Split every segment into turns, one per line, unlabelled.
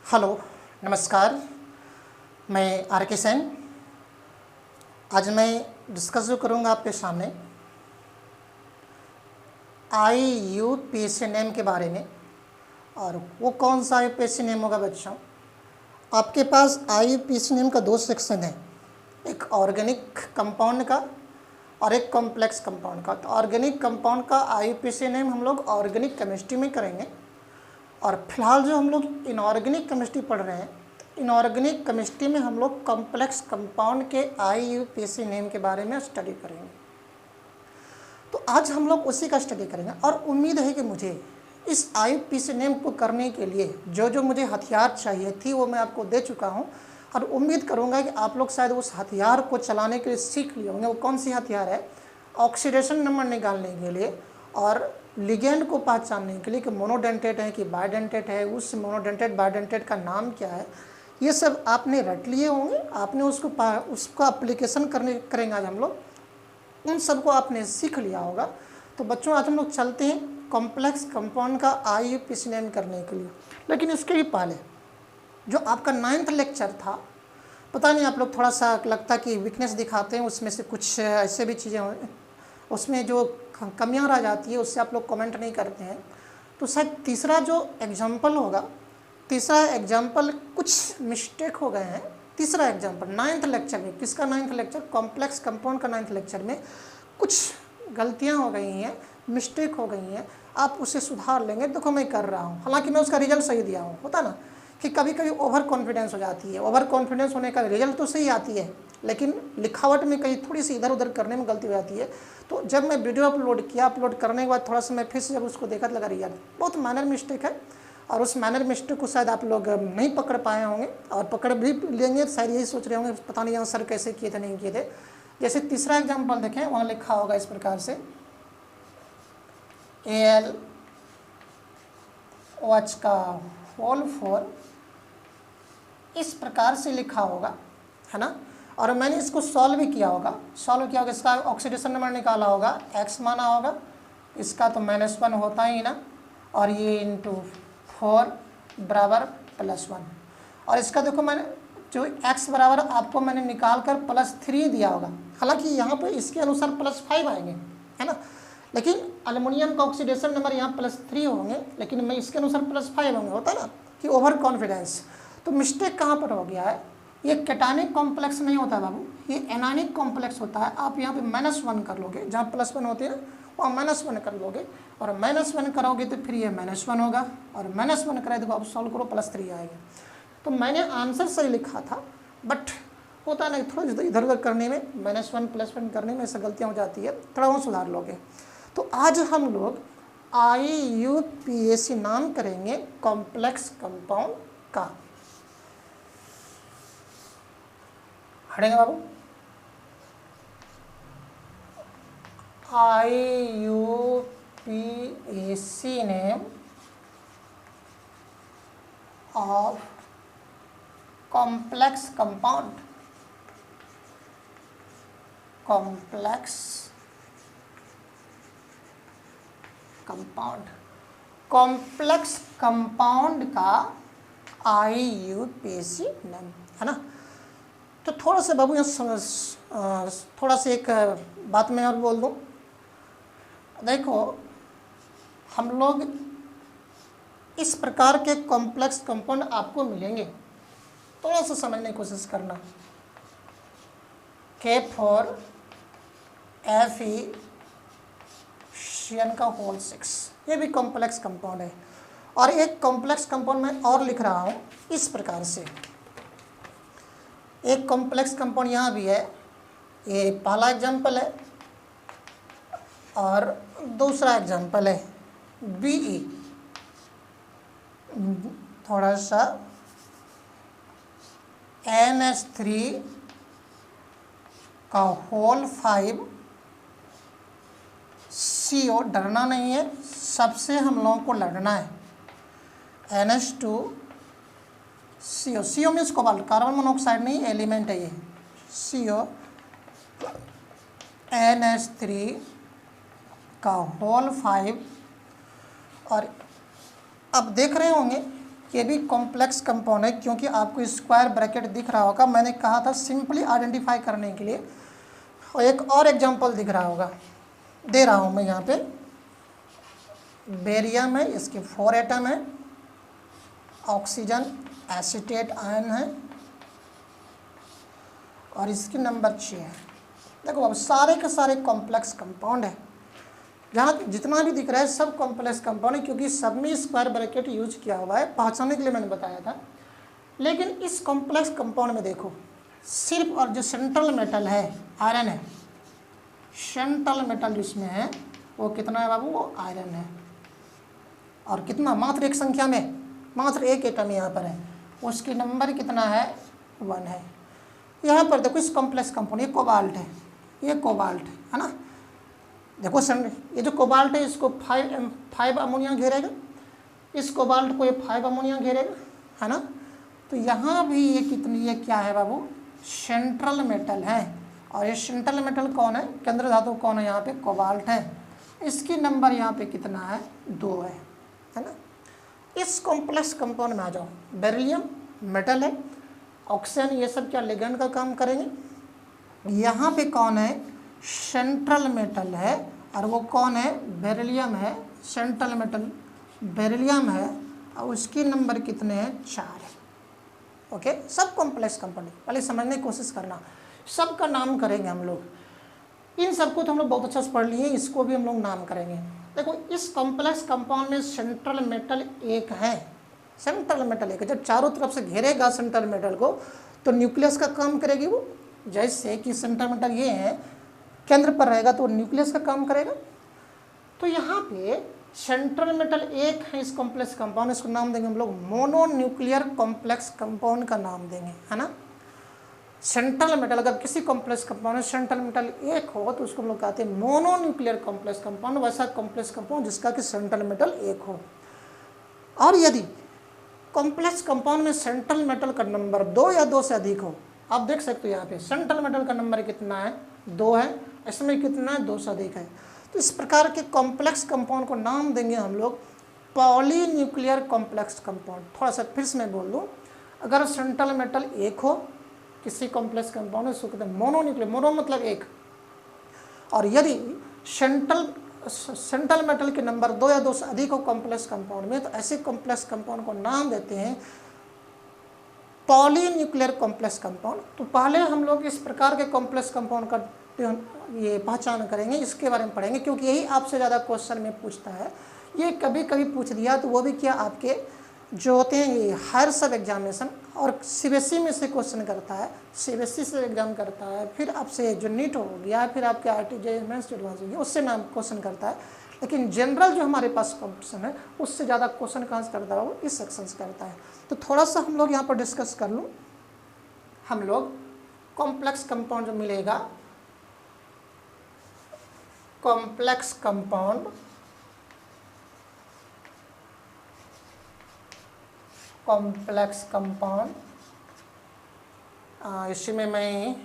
Hello, नमस्कार। मैं are के सेन। आज मैं डिस्कस जो करूँगा आपके सामने IUPAC नेम के बारे में। और वो कौन सा IUPAC नेम होगा बच्चों? आपके पास IUPAC नेम का दो सेक्शन है, एक ऑर्गेनिक कंपाउंड का और एक कॉम्प्लेक्स कंपाउंड का। तो ऑर्गेनिक कंपाउंड का IUPAC नेम हम लोग ऑर्गेनिक केमिस्ट्री में करेंगे। और फिलहाल जो हम लोग इनऑर्गेनिक केमिस्ट्री पढ़ रहे हैं, इनऑर्गेनिक केमिस्ट्री में हम लोग कॉम्प्लेक्स कंपाउंड के IUPAC नेम के बारे में स्टडी करेंगे। तो आज हम लोग उसी का स्टडी करेंगे और उम्मीद है कि मुझे इस IUPAC नेम को करने के लिए जो जो मुझे हथियार चाहिए थी वो मैं आपको दे चुका हूँ। और उम्मीद करूँगा कि आप लोग शायद उस हथियार को चलाने के लिए सीख लिए होंगे। वो कौन सी हथियार है? ऑक्सीडेशन नंबर निकालने के लिए और लिगेंड को पहचानने के लिए कि मोनोडेंटेट है कि बाइडेंटेट है, उस मोनोडेंटेट बाइडेंटेट का नाम क्या है, ये सब आपने रट लिए होंगे। आपने उसका एप्लीकेशन करेंगे आज हम लोग, उन सबको आपने सीख लिया होगा। तो बच्चों आज हम लोग चलते हैं कॉम्प्लेक्स कंपाउंड का IUPAC नेम करने के लिए। लेकिन इसके भी पहले जो आपका 9th लेक्चर था, पता नहीं आप लोग थोड़ा सा लगता कि वीकनेस दिखाते हैं, उसमें से कुछ ऐसे भी चीज़ें उसमें जो कमियां रह जाती है, उससे आप लोग कमेंट नहीं करते हैं। तो शायद तीसरा जो एग्जाम्पल होगा, तीसरा एग्जाम्पल कुछ मिस्टेक हो गए हैं। तीसरा एग्जाम्पल 9th लेक्चर में, किसका 9th लेक्चर? कॉम्प्लेक्स कंपाउंड का 9th लेक्चर में कुछ गलतियां हो गई हैं, मिस्टेक हो गई हैं। आप उसे सुधार लेंगे। देखो मैं कर रहा हूँ, हालांकि मैं उसका रिजल्ट सही दिया हूँ। होता ना कि कभी कभी ओवर कॉन्फिडेंस हो जाती है। ओवर कॉन्फिडेंस होने का रिजल्ट तो सही आती है, लेकिन लिखावट में कहीं थोड़ी सी इधर उधर करने में गलती हो जाती है। तो जब मैं वीडियो अपलोड किया, अपलोड करने के बाद थोड़ा सा मैं फिर से जब उसको देखा तो लगा यार बहुत माइनर मिस्टेक है। और उस माइनर मिस्टेक को शायद आप लोग नहीं पकड़ पाए होंगे, और पकड़ भी लेंगे शायद यही सोच रहे होंगे पता नहीं आंसर कैसे किए थे, नहीं किए थे। जैसे तीसरा एग्जाम्पल देखें, वहाँ लिखा होगा इस प्रकार से AlOH का होल 4 इस प्रकार से लिखा होगा, है ना। और मैंने इसको सॉल्व भी किया होगा। इसका ऑक्सीडेशन नंबर निकाला होगा, x माना होगा, इसका तो -1 होता ही ना, और ये × 4 बराबर +1। और इसका देखो मैंने जो x बराबर आपको मैंने निकाल कर +3 दिया होगा। हालांकि यहाँ पे इसके अनुसार +5 आएंगे, है ना, लेकिन एल्युमिनियम का ऑक्सीडेशन नंबर यहाँ +3 होंगे, लेकिन मैं इसके अनुसार +5 होंगे। होता है ना कि ओवर कॉन्फिडेंस। तो मिस्टेक कहाँ पर हो गया है? ये कैटानिक कॉम्प्लेक्स नहीं होता बाबू, ये एनानिक कॉम्प्लेक्स होता है। आप यहाँ पे -1 कर लोगे, जहाँ +1 होती है वहाँ -1 कर लोगे, और -1 करोगे तो फिर ये -1 होगा, और -1 कराए तो आप सॉल्व करो +3 आएगा। तो मैंने आंसर सही लिखा था, बट होता नहीं थोड़ा इधर उधर करने में, -1 +1 करने में ऐसा गलतियाँ हो जाती है, थोड़ा वो सुधार लोगे। तो आज हम लोग IUPAC नाम करेंगे कॉम्प्लेक्स कंपाउंड का। हटेंगे बाबू। IUPAC name of complex compound, complex compound, complex compound का IUPAC नेम, है ना। तो थोड़ा सा बाबू यहाँ थोड़ा सा एक बात मैं और बोल दूँ। देखो हम लोग इस प्रकार के कॉम्प्लेक्स कंपाउंड आपको मिलेंगे, थोड़ा सा समझने की कोशिश करना। K4Fe का होल 6, ये भी कॉम्प्लेक्स कंपाउंड है। और एक कॉम्प्लेक्स कंपाउंड मैं और लिख रहा हूँ इस प्रकार से। एक कॉम्प्लेक्स कंपाउंड यहाँ भी है, ये पहला एग्जाम्पल है, और दूसरा एग्जाम्पल है BE। थोड़ा सा NH3 का होल 5 CO, डरना नहीं है, सबसे हम लोगों को लड़ना है। NH2CO means cobalt, carbon monoxide नहीं, एलिमेंट है ये। CO NH3 का होल 5। और अब देख रहे होंगे ये भी कॉम्प्लेक्स कंपाउंड है, क्योंकि आपको स्क्वायर ब्रैकेट दिख रहा होगा, मैंने कहा था सिंपली आइडेंटिफाई करने के लिए। और एक और एग्जांपल दिख रहा होगा, दे रहा हूँ मैं यहाँ पे। बेरियम है, इसके 4 एटम है, ऑक्सीजन एसीटेट आयन है, और इसकी नंबर 6 है। देखो अब सारे के सारे कॉम्प्लेक्स कंपाउंड है, जहाँ जितना भी दिख रहा है सब कॉम्प्लेक्स कंपाउंड है, क्योंकि सब में स्क्वायर ब्रैकेट यूज किया हुआ है, पहचानने के लिए मैंने बताया था। लेकिन इस कॉम्प्लेक्स कंपाउंड में देखो, सिर्फ और जो सेंट्रल मेटल है आयरन है, सेंट्रल मेटल जिसमें है वो कितना है बाबू, वो आयरन है। और कितना, मात्र एक संख्या में, मात्र एक एटम यहाँ पर है, उसकी नंबर कितना है, 1 है। यहाँ पर देखो इस कॉम्प्लेक्स कंपाउंड, ये कोबाल्ट है, ये कोबाल्ट है ना। देखो ये जो कोबाल्ट है इसको 5 अमोनिया घेरेगा, इस कोबाल्ट को ये 5 अमोनिया घेरेगा, है ना। तो यहाँ भी ये कितनी, ये क्या है बाबू, सेंट्रल मेटल है। और ये सेंट्रल मेटल कौन है, केंद्र धातु कौन है, यहाँ पे कोबाल्ट है। इसकी नंबर यहाँ पे कितना है, 2 है ना। इस कॉम्प्लेक्स कंपाउंड में आ जाओ, बेरिलियम मेटल है, ऑक्सीजन, ये सब क्या लिगेंड का काम करेंगे। यहाँ पे कौन है, सेंट्रल मेटल है, और वो कौन है, बेरिलियम है, सेंट्रल मेटल बेरिलियम है, और उसकी नंबर कितने हैं, 4 है। ओके, सब कॉम्प्लेक्स कंपाउंड, पहले समझने की कोशिश करना। सबका नाम करेंगे हम लोग, इन सबको तो हम लोग बहुत अच्छा से पढ़ लिए, इसको भी हम लोग नाम करेंगे। देखो इस कॉम्प्लेक्स कंपाउंड में सेंट्रल मेटल एक है, सेंट्रल मेटल एक है। जब चारों तरफ से घेरेगा सेंट्रल मेटल को तो न्यूक्लियस का काम करेगी वो, जैसे कि सेंट्रल मेटल ये है, केंद्र पर रहेगा तो न्यूक्लियस का काम करेगा। तो यहाँ पे सेंट्रल मेटल एक है इस कॉम्प्लेक्स कंपाउंड, इसको नाम देंगे हम लोग मोनो न्यूक्लियर कॉम्प्लेक्स कंपाउंड का नाम देंगे, है ना। सेंट्रल मेटल, अगर किसी कॉम्प्लेक्स कंपाउंड में सेंट्रल मेटल एक हो तो उसको हम लोग कहते हैं मोनो न्यूक्लियर कॉम्प्लेक्स कंपाउंड, वैसा कॉम्प्लेक्स कंपाउंड जिसका कि सेंट्रल मेटल एक हो। और यदि कॉम्प्लेक्स कंपाउंड में सेंट्रल मेटल का नंबर 2 या 2 से अधिक हो, आप देख सकते हो यहाँ पे सेंट्रल मेटल का नंबर कितना है, 2 है, इसमें कितना है, 2 से अधिक है। तो इस प्रकार के कॉम्प्लेक्स कंपाउंड को नाम देंगे हम लोग पॉलीन्यूक्लियर कॉम्प्लेक्स कंपाउंड। थोड़ा सा फिर से मैं बोल दूँ, अगर सेंट्रल मेटल एक हो किसी कॉम्प्लेक्स कंपाउंड में, उसको कहते हैं मोनोन्यूक्लियर, मोनो मतलब एक। और यदि सेंट्रल मेटल के नंबर 2 या 2 से अधिक हो कॉम्प्लेक्स कंपाउंड में, तो ऐसे कॉम्प्लेक्स कंपाउंड को नाम देते हैं पॉलीन्यूक्लियर कॉम्प्लेक्स कंपाउंड। तो पहले हम लोग इस प्रकार के कॉम्प्लेक्स कंपाउंड का ये पहचान करेंगे, इसके बारे में पढ़ेंगे, क्योंकि यही आपसे ज़्यादा क्वेश्चन में पूछता है। ये कभी कभी पूछ दिया तो वो भी क्या, आपके जो होते हैं ये हायर सब एग्जामिनेशन और सीबीएसई में से क्वेश्चन करता है, सीबीएसई से एग्जाम करता है, फिर आपसे जो नीट हो गया, फिर आपके आरटीजे मेंस एडवांस हो गया, उससे नाम क्वेश्चन करता है। लेकिन जनरल जो हमारे पास कॉम्पिटिशन है उससे ज़्यादा क्वेश्चन कहाँ से करता है, वो इस सेक्शन से करता है। तो थोड़ा सा हम लोग यहाँ पर डिस्कस कर लूँ। हम लोग कॉम्प्लेक्स कंपाउंड जो मिलेगा, कॉम्प्लेक्स कंपाउंड, कॉम्प्लेक्स कंपाउंड, इसी में मैं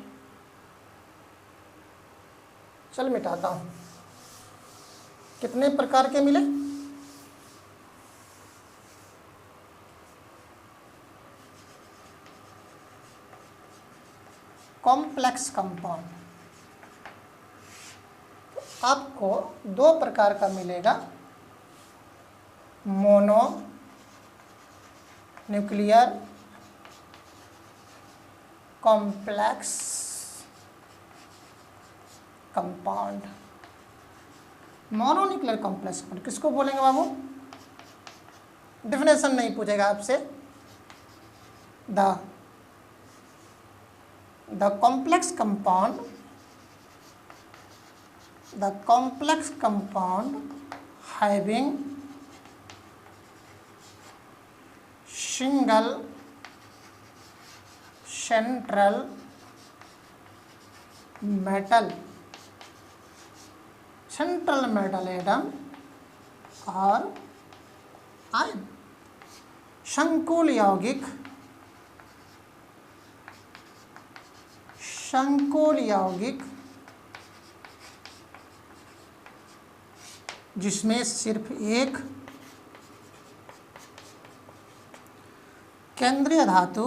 चल मिटाता हूँ। कितने प्रकार के मिले, कॉम्प्लेक्स कंपाउंड आपको 2 प्रकार का मिलेगा, mono nuclear complex compound. Mononuclear complex compound किसको बोलेंगे बाबू, डिफिनेशन नहीं पूछेगा आपसे। The complex compound having single central metal atom or ion, संकुल यौगिक जिसमें सिर्फ एक केंद्रीय धातु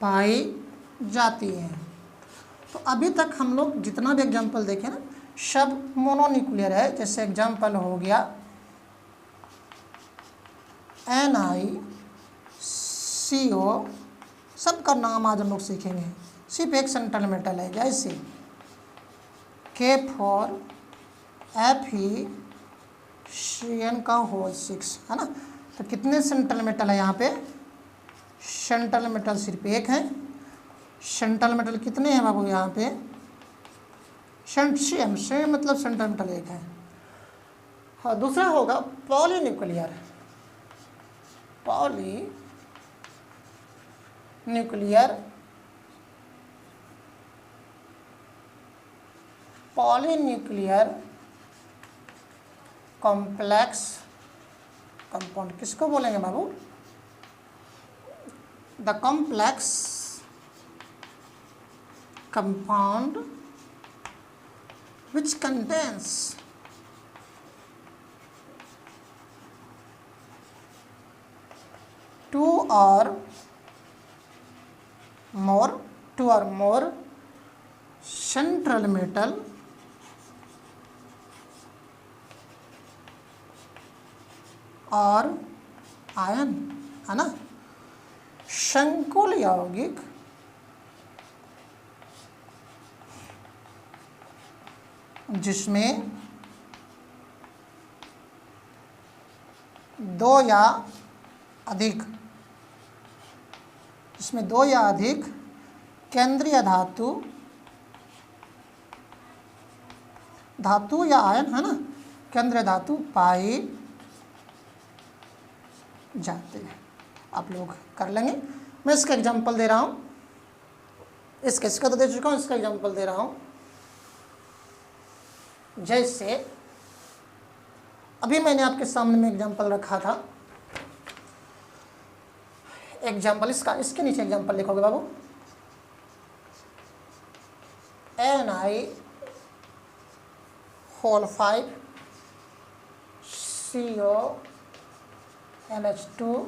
पाई जाती है। तो अभी तक हम लोग जितना भी एग्जाम्पल देखे ना, सब मोनोन्यूक्लियर है। जैसे एग्जाम्पल हो गया NiCO, सबका नाम आज हम लोग सीखेंगे, सिर्फ एक सेंट्रल मेटल है। जैसे K4Fe(CN)6 है ना। तो कितने सेंट्रल मेटल है यहाँ पे? सेंट्रल मेटल सिर्फ एक है। सेंट्रल मेटल कितने हैं बाबू यहाँ पे? सेम मतलब सेंट्रल मेटल एक है। हाँ, दूसरा होगा पॉलीन्यूक्लियर कॉम्प्लेक्स कंपाउंड। किसको बोलेंगे बाबू? The complex compound which contains two or more central metal और आयन, है ना। संकुल यौगिक जिसमें दो या अधिक केंद्रीय धातु या आयन, है ना, केंद्रीय धातु पाई जाते हैं। आप लोग कर लेंगे। मैं इसका एग्जांपल दे रहा हूँ, इसका तो दे चुका हूँ, इसका एग्जांपल दे रहा हूँ। जैसे अभी मैंने आपके सामने में एग्जांपल रखा था, एग्जांपल इसके नीचे एग्जांपल लिखोगे बाबू। Ni(5)CO(NH2).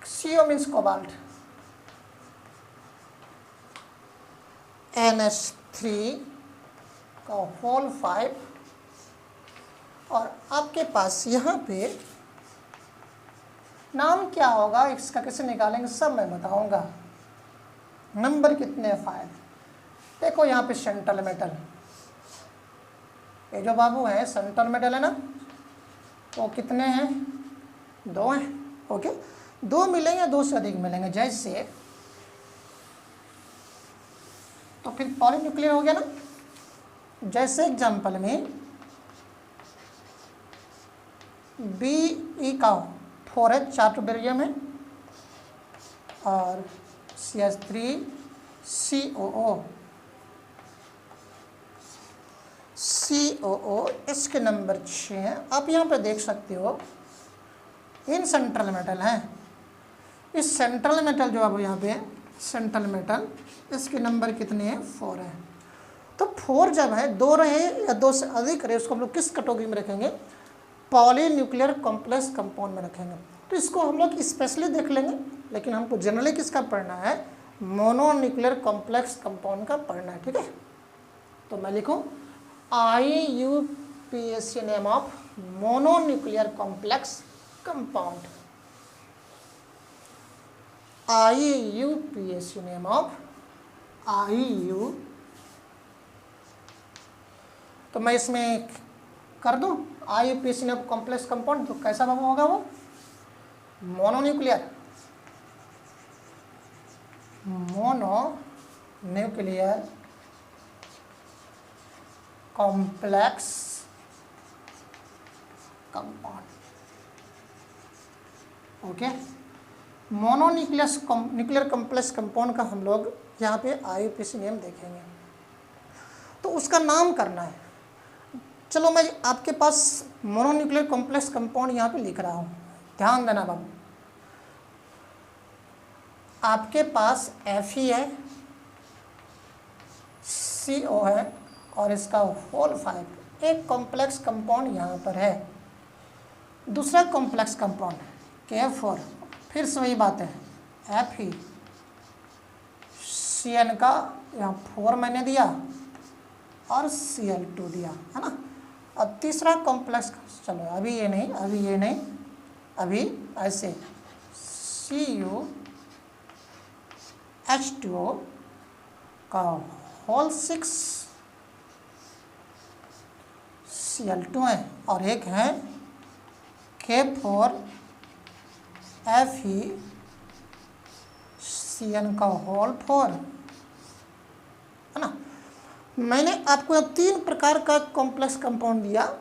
CO means cobalt, NH3(5). और आपके पास यहाँ पे नाम क्या होगा, इसका कैसे निकालेंगे सब मैं बताऊंगा। नंबर कितने 5। देखो यहाँ पे सेंट्रल मेटल, ये जो बाबू है सेंट्रल मेटल है ना, वो कितने हैं? 2 हैं। ओके, 2 मिलेंगे, 2 से अधिक मिलेंगे। जैसे तो फिर पॉलीन्यूक्लियर हो गया ना। जैसे एग्जांपल में Be का 4H 4 बेरियम है और CH3COO इसके नंबर 6 हैं। आप यहाँ पे देख सकते हो इन सेंट्रल मेटल हैं। इस सेंट्रल मेटल जो अब यहाँ पे सेंट्रल मेटल, इसके नंबर कितने हैं? 4 है। तो 4 जब है, 2 रहे या 2 से अधिक रहे, उसको हम लोग किस कैटेगरी में रखेंगे? पॉलीन्यूक्लियर कॉम्प्लेक्स कंपाउंड में रखेंगे। तो इसको हम लोग स्पेशली देख लेंगे, लेकिन हमको जनरली किसका पढ़ना है? मोनोन्यूक्लियर कॉम्प्लेक्स कंपाउंड का पढ़ना है। ठीक है, तो मैं लिखूँ IUPAC name of mononuclear complex compound. IUPAC name of IU। तो मैं इसमें कर दूं IUPAC name of complex compound, तो कैसा बाबू होगा वो? Mononuclear complex compound. Okay, nuclear complex compound का हम लोग यहाँ पे IUPAC नेम देखेंगे। तो उसका नाम करना है। चलो मैं आपके पास मोनोन्यूक्लियर कॉम्प्लेक्स कंपाउंड यहाँ पे लिख रहा हूँ, ध्यान देना बाबू। आपके पास Fe है, CO है और इसका होल 5, एक कॉम्प्लेक्स कंपाउंड यहाँ पर है। दूसरा कॉम्प्लेक्स कंपाउंड K4, फिर से वही बात है, FeCN का यहाँ 4 मैंने दिया और Cl2 दिया, है ना। अब तीसरा कॉम्प्लेक्स, चलो अभी ये नहीं, अभी ऐसे CuH2O का होल 6 Cl2 है और एक है K4 FeCN का होल 4, है ना। मैंने आपको 3 प्रकार का कॉम्प्लेक्स कंपाउंड दिया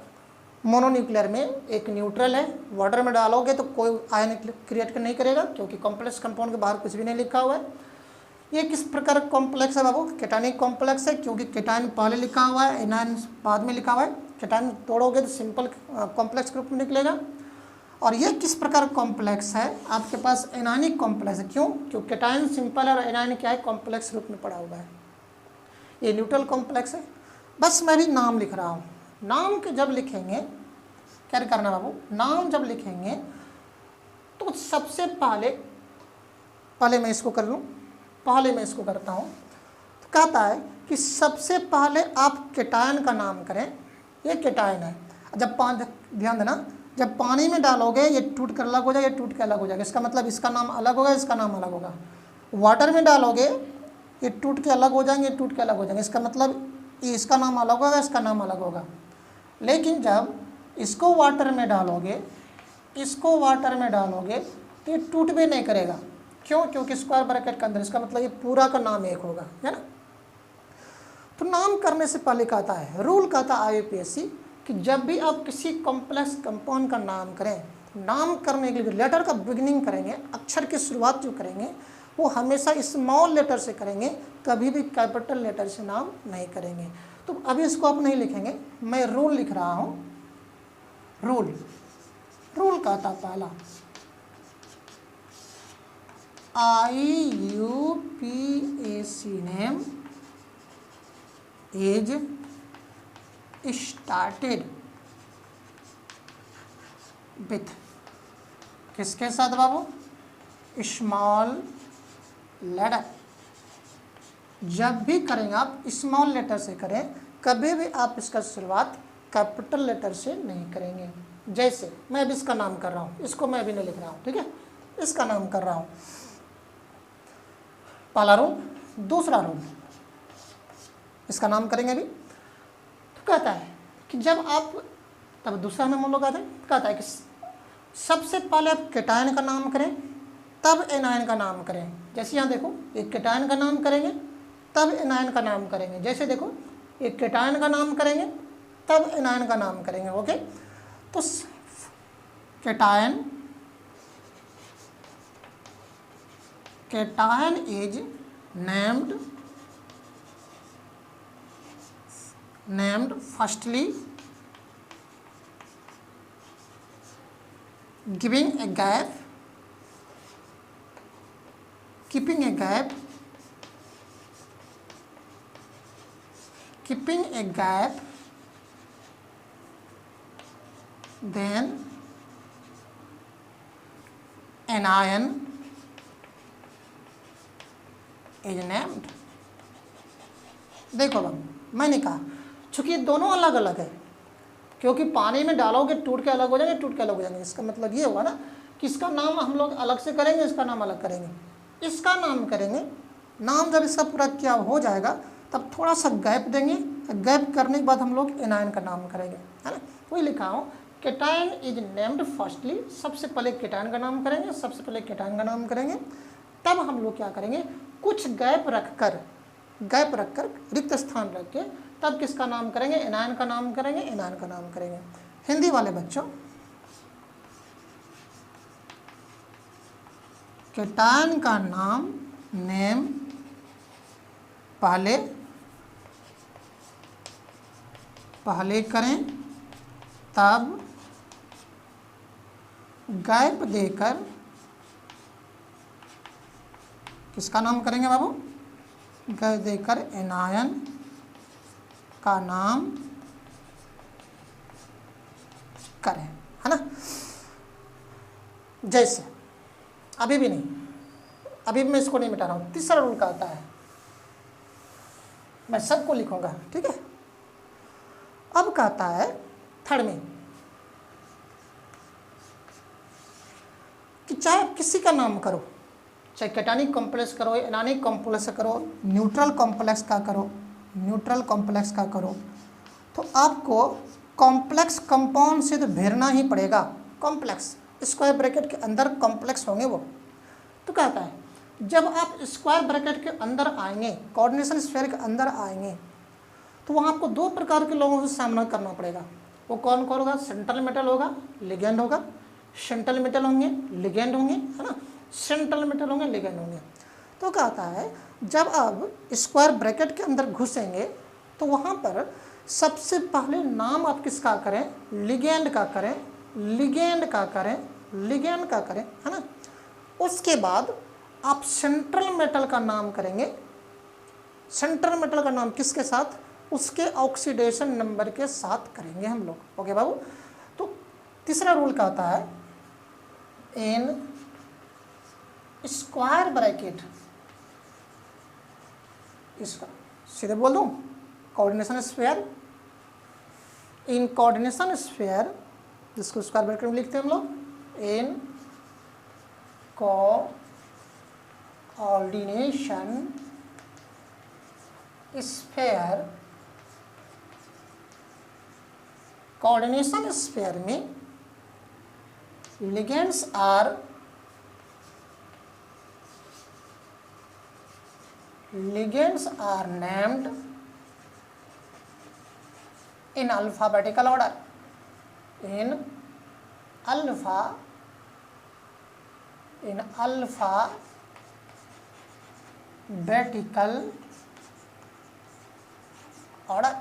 मोनोन्यूक्लियर में। एक न्यूट्रल है, वाटर में डालोगे तो कोई आयन क्रिएट नहीं करेगा क्योंकि कॉम्प्लेक्स कंपाउंड के बाहर कुछ भी नहीं लिखा हुआ है। ये किस प्रकार का कॉम्प्लेक्स है बाबू? केटानिक कॉम्प्लेक्स है, क्योंकि केटाइन पहले लिखा हुआ है, एनायन बाद में लिखा हुआ है। केटाइन तोड़ोगे तो सिंपल कॉम्प्लेक्स ग्रुप में निकलेगा। और ये किस प्रकार कॉम्प्लेक्स है? आपके पास एनायनिक कॉम्प्लेक्स है। क्यों? क्योंकि केटाइन सिंपल है और एनायन क्या है, कॉम्प्लेक्स रूप में पड़ा हुआ है। ये न्यूट्रल कॉम्प्लेक्स है। बस मैं भी नाम लिख रहा हूँ। नाम के जब लिखेंगे, क्या करना बाबू, नाम जब लिखेंगे तो सबसे पहले मैं इसको कर लूँ, पहले मैं इसको करता हूँ। तो कहता है कि सबसे पहले आप केटायन का नाम करें। ये केटायन है। जब ध्यान देना, जब पानी में डालोगे ये टूट कर अलग हो जाएगा, ये टूट के अलग हो जाएगा। इसका मतलब इसका नाम अलग होगा, इसका नाम अलग होगा। वाटर में डालोगे ये टूट के अलग हो जाएंगे, ये टूट के अलग हो जाएंगे। इसका मतलब इसका नाम अलग होगा, इसका नाम अलग होगा। लेकिन जब इसको वाटर में डालोगे, तो ये टूट भी नहीं करेगा। क्यों? क्योंकि स्क्वायर ब्रैकेट के अंदर, इसका मतलब ये पूरा का नाम एक होगा, है ना। तो नाम करने से पहले कहता है, रूल कहता है IUPAC कि जब भी आप किसी कॉम्प्लेक्स कंपाउंड का नाम करें, नाम करने के लिए लेटर का बिगिनिंग करेंगे, अक्षर की शुरुआत जो करेंगे वो हमेशा स्मॉल लेटर से करेंगे, कभी भी कैपिटल लेटर से नाम नहीं करेंगे। तो अभी इसको आप नहीं लिखेंगे, मैं रूल लिख रहा हूँ। रूल कहता पहला IUPAC name is started with, किसके साथ बाबू? Small letter. जब भी करेंगे आप स्मॉल लेटर से करें, कभी भी आप इसका शुरुआत कैपिटल लेटर से नहीं करेंगे। जैसे मैं अभी इसका नाम कर रहा हूँ, इसको मैं अभी नहीं लिख रहा हूँ, ठीक है, इसका नाम कर रहा हूँ। पहला रूल। दूसरा रूल, इसका नाम करेंगे अभी। तो कहता है कि जब आप, तब दूसरा में हम लोग आते हैं, कहता है कि सबसे पहले आप केटायन का नाम करें, तब एनायन का नाम करें। जैसे यहाँ देखो, एक केटायन का नाम करेंगे तब एनायन का नाम करेंगे। जैसे देखो, एक केटायन का नाम करेंगे तब एनायन का नाम करेंगे। ओके, तो cation is named firstly giving a gap, keeping a gap, then anion is named। देखो बाबू, मैंने कहा चूंकि ये दोनों अलग अलग है, क्योंकि पानी में डालोगे टूट के अलग हो जाएंगे, टूट के अलग हो जाएंगे। इसका मतलब ये होगा ना कि इसका नाम हम लोग अलग से करेंगे, इसका नाम अलग करेंगे, इसका नाम करेंगे। नाम जब इसका पूरा क्या हो जाएगा तब थोड़ा सा गैप देंगे, गैप करने के बाद हम लोग एनायन का नाम करेंगे, है ना। वही लिखा हो, केटायन इज नेम्ड फर्स्टली, सबसे पहले केटायन का नाम करेंगे, तब हम लोग क्या करेंगे, कुछ गैप रखकर रिक्त स्थान रख के तब किसका नाम करेंगे, एनायन का नाम करेंगे। हिंदी वाले बच्चों, केटायन का नाम नेम पहले करें, तब गैप देकर किसका नाम करेंगे बाबू, गैप देकर एनायन का नाम करें, है ना। जैसे अभी भी नहीं, अभी भी मैं इसको नहीं मिटा रहा हूँ। तीसरा रूल कहता है, मैं सबको लिखूंगा, ठीक है। अब कहता है थर्ड में कि चाहे आप किसी का नाम करो, चाहे कैटानिक कॉम्प्लेक्स करो, एनानिक कॉम्प्लेक्स करो, न्यूट्रल कॉम्प्लेक्स का करो, न्यूट्रल कॉम्प्लेक्स का करो, तो आपको कॉम्प्लेक्स कंपाउंड से तो भेजना ही पड़ेगा। कॉम्प्लेक्स स्क्वायर ब्रैकेट के अंदर कॉम्प्लेक्स होंगे वो। तो कहता है जब आप स्क्वायर ब्रैकेट के अंदर आएंगे, कोऑर्डिनेशन स्फीयर के अंदर आएंगे, तो वहाँ आपको दो प्रकार के लोगों से सामना करना पड़ेगा। वो कौन कौन होगा? सेंट्रल मेटल होगा, लिगेंड होगा। सेंट्रल मेटल होंगे, लिगेंड होंगे, है ना। सेंट्रल मेटल होंगे, लिगेंड होंगे। तो कहता है जब आप स्क्वायर ब्रैकेट के अंदर घुसेंगे तो वहाँ पर सबसे पहले नाम आप किसका करें? लिगेंड का करें, लिगेंड का करें, लिगेंड का करें, है ना। उसके बाद आप सेंट्रल मेटल का नाम करेंगे। सेंट्रल मेटल का नाम किसके साथ? उसके ऑक्सीडेशन नंबर के साथ करेंगे हम लोग। ओके बाबू। तो तीसरा रूल कहता है इन स्क्वायर ब्रैकेट, इसका सीधे बोल दूं, coordination sphere, in coordination sphere, जिसको स्क्वायर ब्रैकेट में लिखते हैं हम लोग, in coordination sphere, coordination sphere में ligands are named in alphabetical order, in alphabetical order.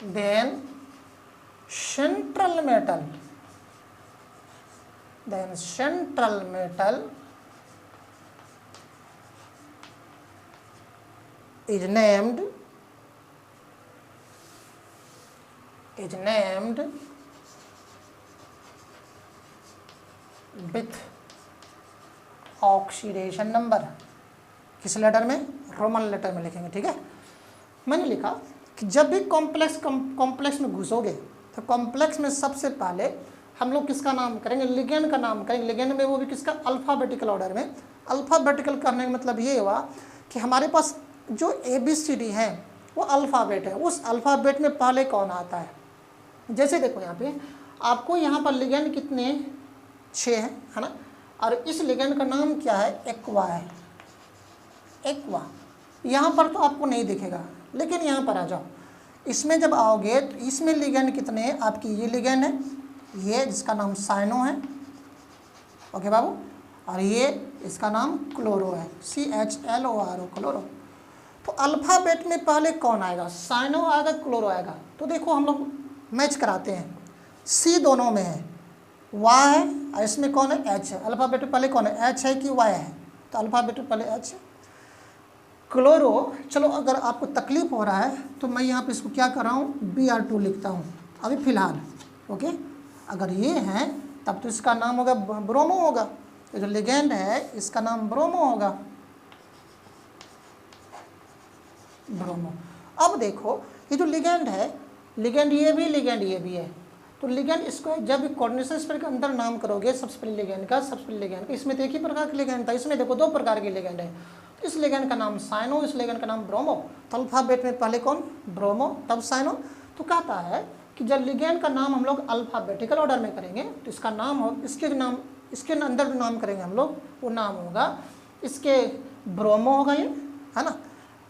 Then central metal is named with oxidation number. किस लेटर में? रोमन लेटर में लिखेंगे, ठीक है। मैंने लिखा कि जब भी कॉम्प्लेक्स में घुसोगे तो कॉम्प्लेक्स में सबसे पहले हम लोग किसका नाम करेंगे? लिगेंड का नाम करेंगे। लिगेंड में वो भी किसका? अल्फ़ाबेटिकल ऑर्डर में। अल्फ़ाबेटिकल करने का मतलब ये हुआ कि हमारे पास जो ABCD है वो अल्फ़ाबेट है, उस अल्फ़ाबेट में पहले कौन आता है? जैसे देखो यहाँ पे आपको यहाँ पर लिगेंड कितने? 6 है ना। और इस लिगेंड का नाम क्या है? एक्वा है, एक्वा। यहाँ पर तो आपको नहीं दिखेगा, लेकिन यहाँ पर आ जाओ, इसमें जब आओगे तो इसमें लिगेंड कितने हैं आपकी? ये लिगेंड है, ये जिसका नाम साइनो है, ओके बाबू। और ये इसका नाम क्लोरो है, CHLORO, क्लोरो। तो अल्फ़ाबेट में पहले कौन आएगा? साइनो आएगा, क्लोरो आएगा। तो देखो हम लोग मैच कराते हैं, C दोनों में है, Y है, और इसमें कौन है? H है। अल्फ़ाबेट में पहले कौन है? H है कि Y है? तो अल्फ़ाबेट में पहले H है। क्लोरो, चलो अगर आपको तकलीफ हो रहा है तो मैं यहाँ पे इसको क्या कर रहा हूँ? Br2 लिखता हूँ अभी फ़िलहाल, ओके। अगर ये है तब तो इसका नाम होगा ब्रोमो होगा। ये जो लिगेंड है इसका नाम ब्रोमो होगा, ब्रोमो। अब देखो ये जो लिगेंड है, लिगेंड ये भी, लिगेंड ये भी है। तो लिगेंड इसको जब कोऑर्डिनेशन स्फीयर के अंदर नाम करोगे सबसे पहले लिगेंड का, सबसे पहले लिगेंड का। इसमें तो एक ही प्रकार के लिगेंड था, इसमें देखो 2 प्रकार के लिगेंड है। तो इस लिगेंड का नाम साइनो, इस लिगेंड का नाम ब्रोमो। तो अल्फ़ाबेट में पहले कौन? ब्रोमो, तब साइनो। तो कहता है कि जब लिगेंड का नाम हम लोग अल्फ़ाबेटिकल ऑर्डर में करेंगे तो इसका नाम हो, इसके अंदर जो नाम करेंगे हम लोग वो नाम होगा, इसके ब्रोमो होगा ये, है ना,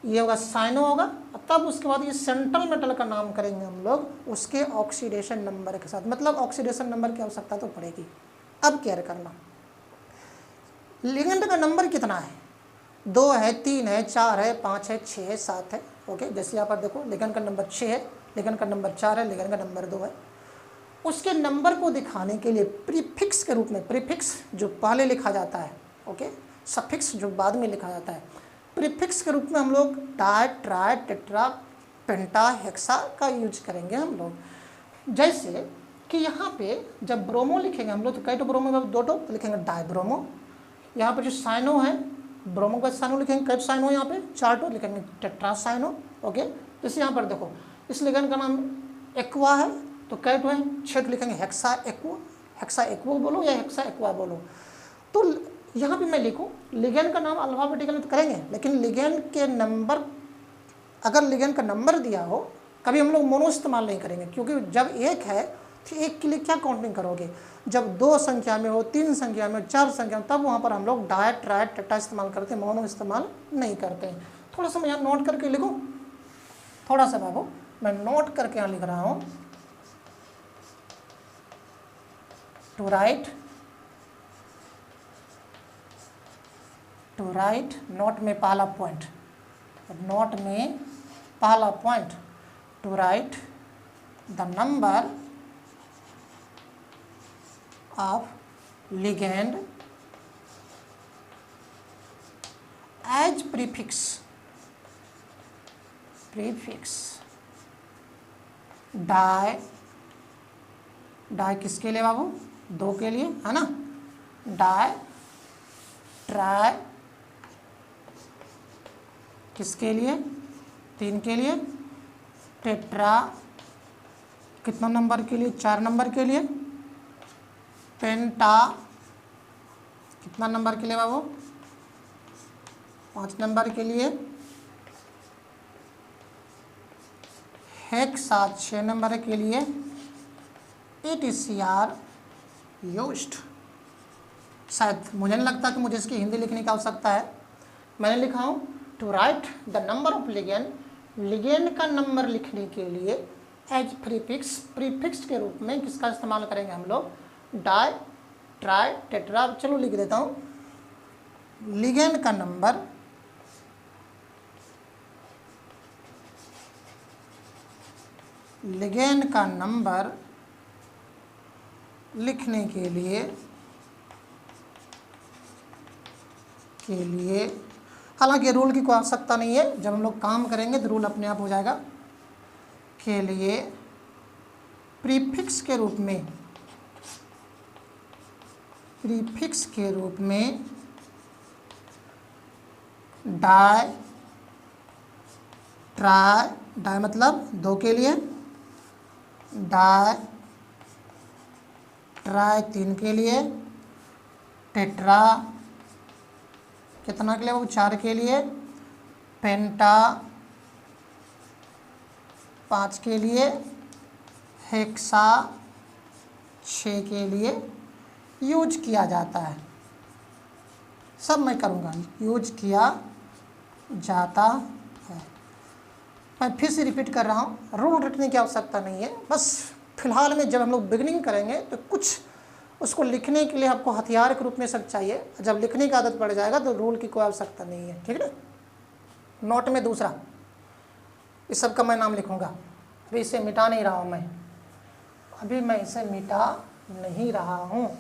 ये होगा साइनो होगा। तब उसके बाद ये सेंट्रल मेटल का नाम करेंगे हम लोग उसके ऑक्सीडेशन नंबर के साथ, मतलब ऑक्सीडेशन नंबर की आवश्यकता तो पड़ेगी। अब केयर करना, लिगेंड का नंबर कितना है? 2 है, 3 है, 4 है, 5 है, 6 है, 7 है, ओके। जैसे यहाँ पर देखो लिगेंड का नंबर 6 है, लिगेंड का नंबर 4 है, लिगेंड का नंबर 2 है। उसके नंबर को दिखाने के लिए प्रीफिक्स के रूप में, प्रीफिक्स जो पहले लिखा जाता है, ओके, सफिक्स जो बाद में लिखा जाता है, प्रीफिक्स के रूप में हम लोग डाई, ट्राई, टेट्रा, पेंटा, हेक्सा का यूज करेंगे हम लोग। जैसे कि यहाँ पे जब ब्रोमो लिखेंगे हम लोग तो कई तो ब्रोमो में दो तो लिखेंगे डाई ब्रोमो। यहाँ पर जो साइनो है, ब्रोमो का साइनो लिखेंगे, कई साइनो यहाँ पे 4 तो लिखेंगे टेट्रा साइनो। ओके, जैसे यहाँ पर देखो इस लिगेंड का नाम एक्वा है तो कई तो है 6 तो लिखेंगे हेक्सा एक्वा, हेक्सा एक्वा बोलो या हेक्सा एक्वा बोलो। तो यहाँ पे मैं लिखूँ लिगेंड का नाम अल्फाबेटिकल में तो करेंगे, लेकिन लिगेंड के नंबर, अगर लिगेंड का नंबर दिया हो कभी हम लोग मोनो इस्तेमाल नहीं करेंगे, क्योंकि जब एक है तो एक के लिए क्या काउंटिंग करोगे। जब 2 संख्या में हो, 3 संख्या में, 4 संख्या में, तब वहाँ पर हम लोग डाई, ट्राई, टेट्रा इस्तेमाल करते हैं, मोनो इस्तेमाल नहीं करते हैं। थोड़ा सा मैं यहाँ नोट करके लिखूँ, थोड़ा सा बाबू मैं नोट करके यहाँ लिख रहा हूँ। टू राइट नोट में पहला पॉइंट, नोट में पहला point to write the number of ligand as prefix di, di किसके लिए बाबू, 2 के लिए है ना, डाई, ट्राई किसके लिए, 3 के लिए, टेट्रा कितना नंबर के लिए, 4 नंबर के लिए, पेंटा कितना नंबर के लिए बाबू, 5 नंबर के लिए, हेक्सा 6 नंबर के लिए, ETCR यूज्ड। शायद मुझे नहीं लगता कि मुझे इसकी हिंदी लिखने की आवश्यकता है, मैंने लिखा हूँ to write the number of ligand, ligand का नंबर लिखने के लिए एज प्रीफिक्स, प्रीफिक्स के रूप में किसका इस्तेमाल करेंगे हम लोग, डाई, ट्राई, टेट्रा। चलो लिख देता हूँ, लिगेंड का नंबर लिखने के लिए हालांकि रूल की कोई आवश्यकता नहीं है, जब हम लोग काम करेंगे तो रूल अपने आप हो जाएगा। के लिए प्रीफिक्स के रूप में डाई, ट्राई, डाई मतलब 2 के लिए, डाई, ट्राई 3 के लिए, टेट्रा कितना के लिए वो 4 के लिए, पेंटा 5 के लिए, हेक्सा 6 के लिए यूज किया जाता है। सब मैं करूँगा, यूज किया जाता है। मैं फिर से रिपीट कर रहा हूँ, रूल रटने की आवश्यकता नहीं है, बस फिलहाल में जब हम लोग बिगनिंग करेंगे तो कुछ उसको लिखने के लिए आपको हथियार के रूप में सब चाहिए। जब लिखने की आदत पड़ जाएगा तो रूल की कोई आवश्यकता नहीं है, ठीक है ना। नोट में दूसरा, इस सब का मैं नाम लिखूँगा, अभी इसे मिटा नहीं रहा हूँ मैं इसे मिटा नहीं रहा हूँ।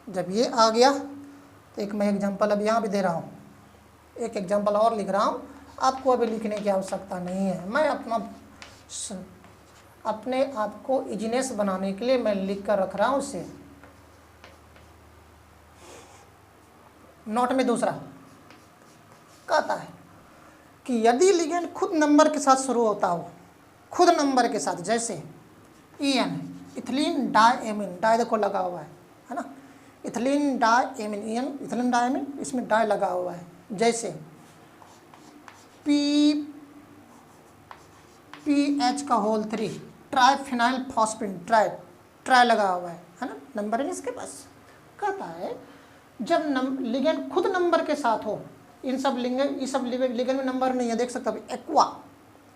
जब ये आ गया तो एक मैं एग्जाम्पल अब यहाँ भी दे रहा हूँ, एक एग्जाम्पल और लिख रहा हूँ, आपको अभी लिखने की आवश्यकता नहीं है। मैं अपने आप को इजीनेस बनाने के लिए मैं लिख कर रख रहा हूँ उसे। नोट में दूसरा कहता है कि यदि लिगेंड खुद नंबर के साथ शुरू होता हो, खुद नंबर के साथ, जैसे EN इथिलीन डायएमीन, डाई देखो लगा हुआ है ना, इथिलीन डायएमीन, EN इथिलीन डायएमीन, इसमें डाई लगा हुआ है। जैसे PH का होल 3 ट्राइफिनाइल फॉस्फेट, ट्राई लगा हुआ है ना, नंबर है इसके पास। कहता है जब लिगेंड खुद नंबर के साथ हो, इन सब लिगेंड में नंबर नहीं है, देख सकते हो एक्वा,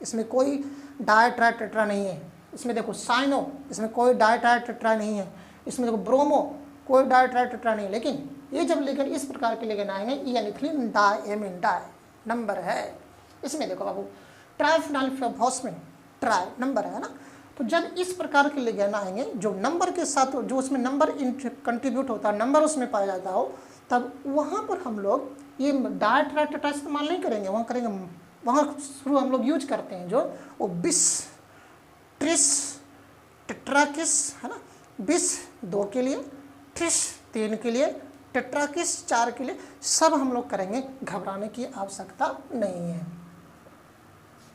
इसमें कोई डाई, ट्राई, टेट्रा नहीं है। इसमें देखो साइनो, इसमें कोई डाई, ट्राई, टेट्रा नहीं है। इसमें देखो ब्रोमो, कोई डाई, ट्राई, टेट्रा नहीं है। लेकिन ये जब लिगेंड इस प्रकार के लिगेंड आएंगे, EN इथिलीन डायएमीन, डाई नंबर है। इसमें देखो बाबू ट्राइफिनाइल फॉस्फेट, ट्राई नंबर है ना। तो जब इस प्रकार के लिगेंड आएंगे जो नंबर के साथ, जो उसमें नंबर कंट्रीब्यूट होता है, नंबर उसमें पाया जाता हो, तब वहाँ पर हम लोग ये डाई ट्राई टेट्रा इस्तेमाल नहीं करेंगे, वहाँ करेंगे, वहाँ शुरू हम लोग यूज करते हैं जो वो बिस ट्रिस टेट्राकिस है ना, बिस 2 के लिए, ट्रिस 3 के लिए, टेट्राकिस 4 के लिए, सब हम लोग करेंगे, घबराने की आवश्यकता नहीं है।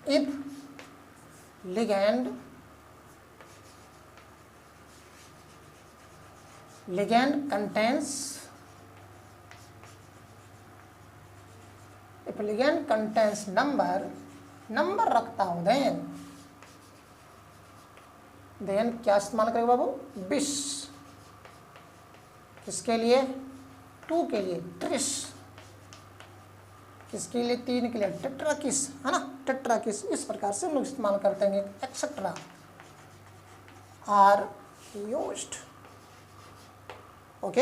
If ligand contains, if ligand contains number रखता हो देन क्या इस्तेमाल करेगा बाबू, बिस, किसके लिए, 2 के लिए, ट्रिस, किसके लिए, 3 के लिए, टेट्राकिस है ना, टेट्राकिस, इस प्रकार से हम लोग इस्तेमाल करते हैं, etcetera are used. Okay,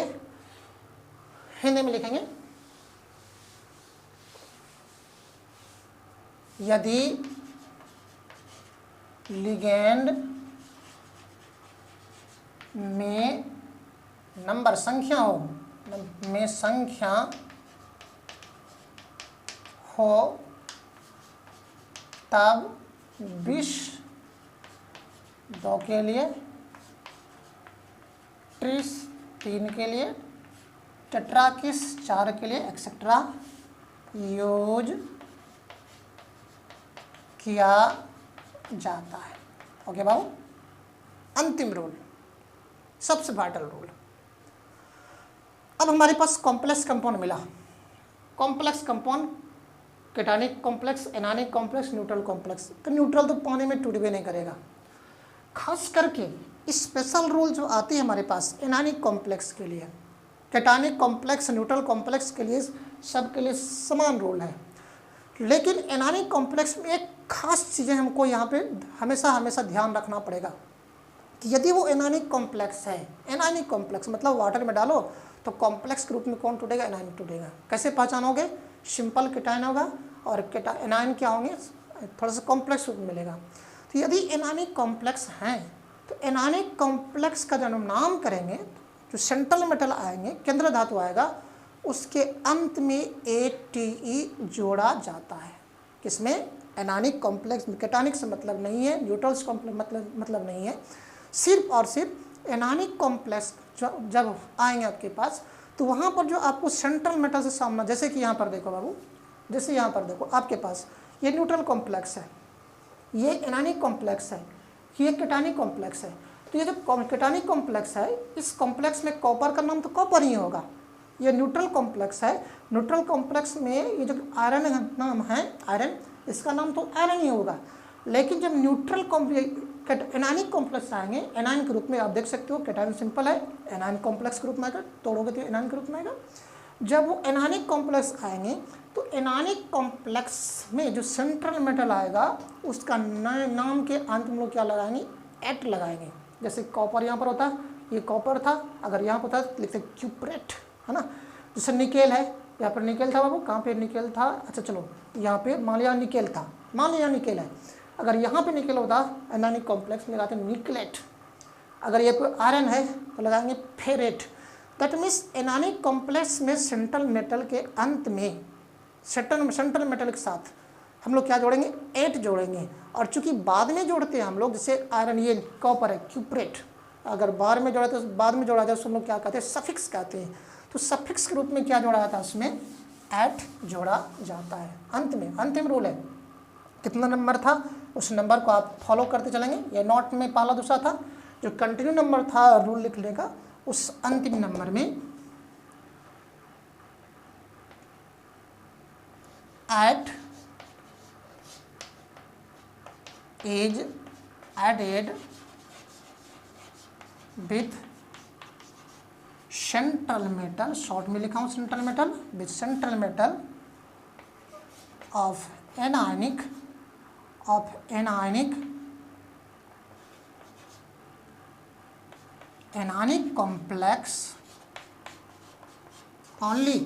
Hindi में लिखेंगे, यदि लिगैंड में नंबर संख्या हो, में संख्या हो तब बिस 2 के लिए, ट्रिस 3 के लिए, टेट्राकिस 4 के लिए एक्सेट्रा यूज किया जाता है। ओके बाबू, अंतिम रूल, सबसे वाइटल रूल। अब हमारे पास कॉम्प्लेक्स कंपाउंड मिला, complex compound, cationic complex, anionic complex, neutral complex. तो न्यूट्रल तो पानी में टूटबे नहीं करेगा, खास करके स्पेशल रूल जो आती है हमारे पास एनानिक कॉम्प्लेक्स के लिए, केटानिक कॉम्प्लेक्स, न्यूट्रल कॉम्प्लेक्स के लिए सबके लिए समान रूल है। लेकिन एनानिक कॉम्प्लेक्स में एक खास चीज़ें हमको यहाँ पे हमेशा ध्यान रखना पड़ेगा कि यदि वो एनानिक कॉम्प्लेक्स है, एनानिक कॉम्प्लेक्स मतलब वाटर में डालो तो कॉम्प्लेक्स के रूप में कौन टूटेगा, एनायन टूटेगा। कैसे पहचानोगे, सिंपल केटायन होगा और एनायन क्या होंगे, थोड़ा सा कॉम्प्लेक्स रूप में मिलेगा। तो यदि एनानिक कॉम्प्लेक्स हैं तो एनानिक कॉम्प्लेक्स का जब नाम करेंगे, जो सेंट्रल मेटल आएंगे, केंद्र धातु आएगा, उसके अंत में ATE जोड़ा जाता है। किसमें, एनानिक कॉम्प्लेक्स, केटानिक से मतलब नहीं है, न्यूट्रल्स कॉम्प्लेक्स मतलब नहीं है, सिर्फ और सिर्फ एनानिक कॉम्प्लेक्स जब आएंगे आपके पास तो वहाँ पर जो आपको सेंट्रल मेटल से सामना, जैसे कि यहाँ पर देखो बाबू, जैसे यहाँ पर देखो आपके पास ये न्यूट्रल कॉम्प्लेक्स है, ये एनानिक कॉम्प्लेक्स है, ये केटानिक कॉम्प्लेक्स है। तो ये जो केटानिक कॉम्प्लेक्स है, इस कॉम्प्लेक्स में कॉपर का नाम तो कॉपर ही होगा। ये न्यूट्रल कॉम्प्लेक्स है, न्यूट्रल कॉम्प्लेक्स में ये जो आयरन नाम है, आयरन, इसका नाम तो आयरन ही होगा। लेकिन जब न्यूट्रल एनानिक कॉम्प्लेक्स आएंगे, एनायन के रूप में आप देख सकते हो, केटायन सिंपल है, एनायन कॉम्प्लेक्स के रूप में आएगा, तोड़ोगे तो एनायन के रूप में आएगा। जब वो एनानिक कॉम्प्लेक्स आएंगे तो एनानिक कॉम्प्लेक्स में जो सेंट्रल मेटल आएगा उसका नाम के अंत में लोग क्या लगाएंगे, एट लगाएंगे। जैसे कॉपर यहाँ पर होता है, ये कॉपर था, अगर यहाँ पर होता तो लिखते क्यूप्रेट, है ना। जैसे निकेल है, यहाँ पर निकेल था बाबू, कहाँ पे निकेल था, अच्छा चलो यहाँ पे मान लिया निकेल था, मान लिया निकेल है, अगर यहाँ पे निकेल होता एनानिक कॉम्प्लेक्स में लगाते निकलेट। अगर ये आयरन है तो लगाएंगे फेरेट। दैट मीन्स एनानिक कॉम्प्लेक्स में सेंट्रल मेटल के अंत में सेंट्रल मेटल के साथ हम लोग क्या जोड़ेंगे, एट जोड़ेंगे। और चूंकि बाद में जोड़ते हैं हम लोग, जैसे आयरन, ये कॉपर है, क्यूप्रेट, अगर बाद में जोड़ा तो बाद में जोड़ा जाए उसको हम लोग क्या कहते हैं, सफिक्स कहते हैं। तो सफिक्स के रूप में क्या जोड़ा जाता है, उसमें एट जोड़ा जाता है अंत में। अंतिम रूल है, कितना नंबर था उस नंबर को आप फॉलो करते चलेंगे। ये नॉट में पहला दूसरा था, जो कंटिन्यू नंबर था रूल लिखने का, उस अंतिम नंबर में ate is added with central metal, short में लिखा हूँ central metal, with central metal of anionic complex only.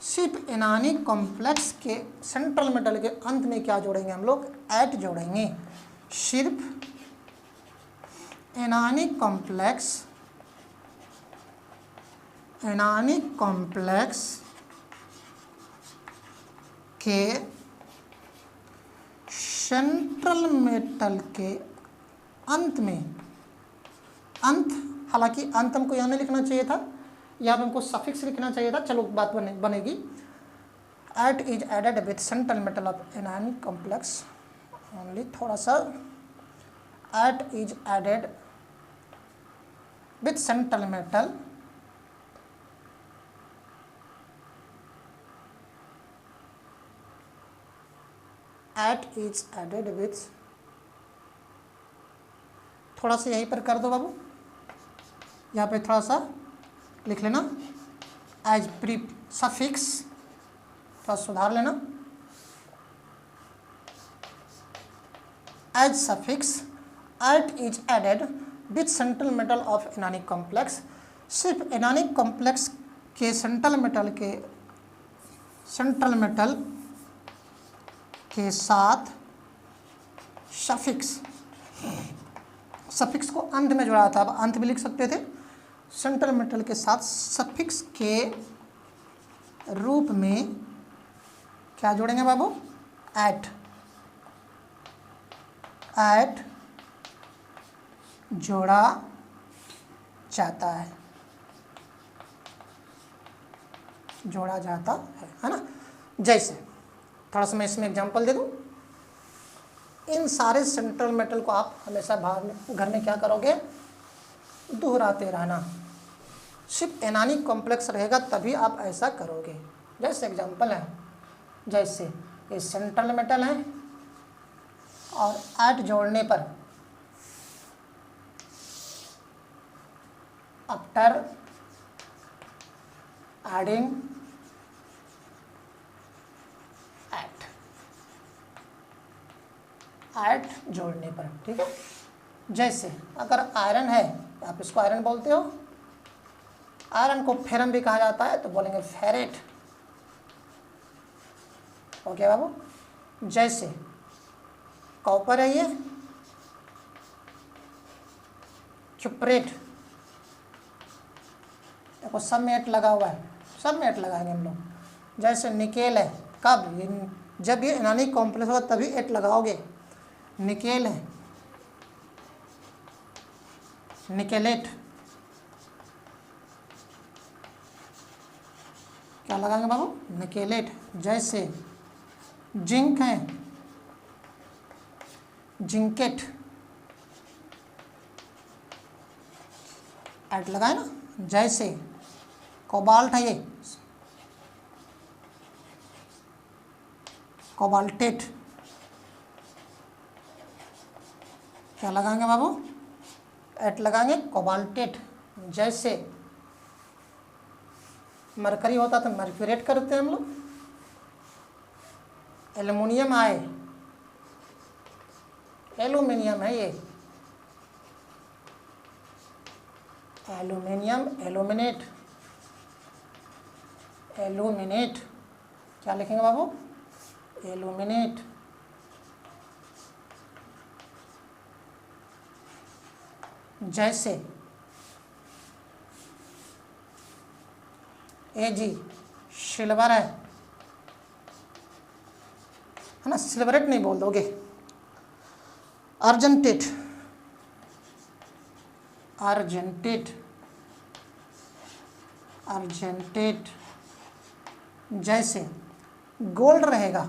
सिर्फ एनानिक कॉम्प्लेक्स के सेंट्रल मेटल के अंत में क्या जोड़ेंगे हम लोग, एट जोड़ेंगे। सिर्फ एनानिक कॉम्प्लेक्स के सेंट्रल मेटल के अंत में, अंत, हालांकि अंत हमको यहाँ नहीं लिखना चाहिए था, यहाँ पे हमको सफिक्स लिखना चाहिए था, चलो बात बनेगी। Ate is added with central metal of anionic complex only, थोड़ा सा, ate is added with central metal ate is added with, थोड़ा सा यहीं पर कर दो बाबू, यहाँ पे थोड़ा सा लिख लेना एज प्री सफिक्स, थोड़ा सुधार लेना, as suffix ate is added with central metal of anionic complex, सिर्फ एनानिक कॉम्प्लेक्स के सेंट्रल मेटल के साथ सफिक्स, सफिक्स को अंत में जोड़ा था, अब अंत भी लिख सकते थे, सेंट्रल मेटल के साथ सफिक्स के रूप में क्या जोड़ेंगे बाबू, एट, एट जोड़ा जाता है, जोड़ा जाता है ना। जैसे थोड़ा सा मैं इसमें एग्जांपल दे दूं, इन सारे सेंट्रल मेटल को आप हमेशा घर में क्या करोगे, दोहराते रहना, सिर्फ एनानिक कॉम्प्लेक्स रहेगा तभी आप ऐसा करोगे। जैसे एग्जांपल है, जैसे ये सेंट्रल मेटल है और एट जोड़ने पर, आफ्टर एडिंग एट जोड़ने पर, ठीक है। जैसे अगर आयरन है, आप इसको आयरन बोलते हो, आयरन को फेरम भी कहा जाता है, तो बोलेंगे फेरेट, ओके बाबू। जैसे कॉपर है, ये क्यूप्रेट, देखो सब में एट लगा हुआ है, सब में एट लगाएंगे हम लोग। जैसे निकेल है, कब, जब ये एनानिक कॉम्प्लेक्स होगा तभी एट लगाओगे, निकेल है, निकेलेट, क्या लगाएंगे बाबू, निकेलेट। जैसे जिंक है, जिंकेट, एट लगाए ना। जैसे कोबाल्ट है, ये कोबाल्टेट, क्या लगाएंगे बाबू, एट लगाएंगे, कोबाल्टेट। जैसे मरकरी होता तो मर्क्यूरेट करते हैं हम लोग। एल्युमिनियम आए, एल्यूमिनियम है ये, एल्यूमिनियम, एल्यूमिनेट, एल्यूमिनेट, क्या लिखेंगे बाबू, एल्यूमिनेट। जैसे एजी सिल्वर है ना, सिल्वरेट नहीं बोल दोगे, अर्जेंटेट, अर्जेंटेट, अर्जेंटेट। जैसे गोल्ड रहेगा,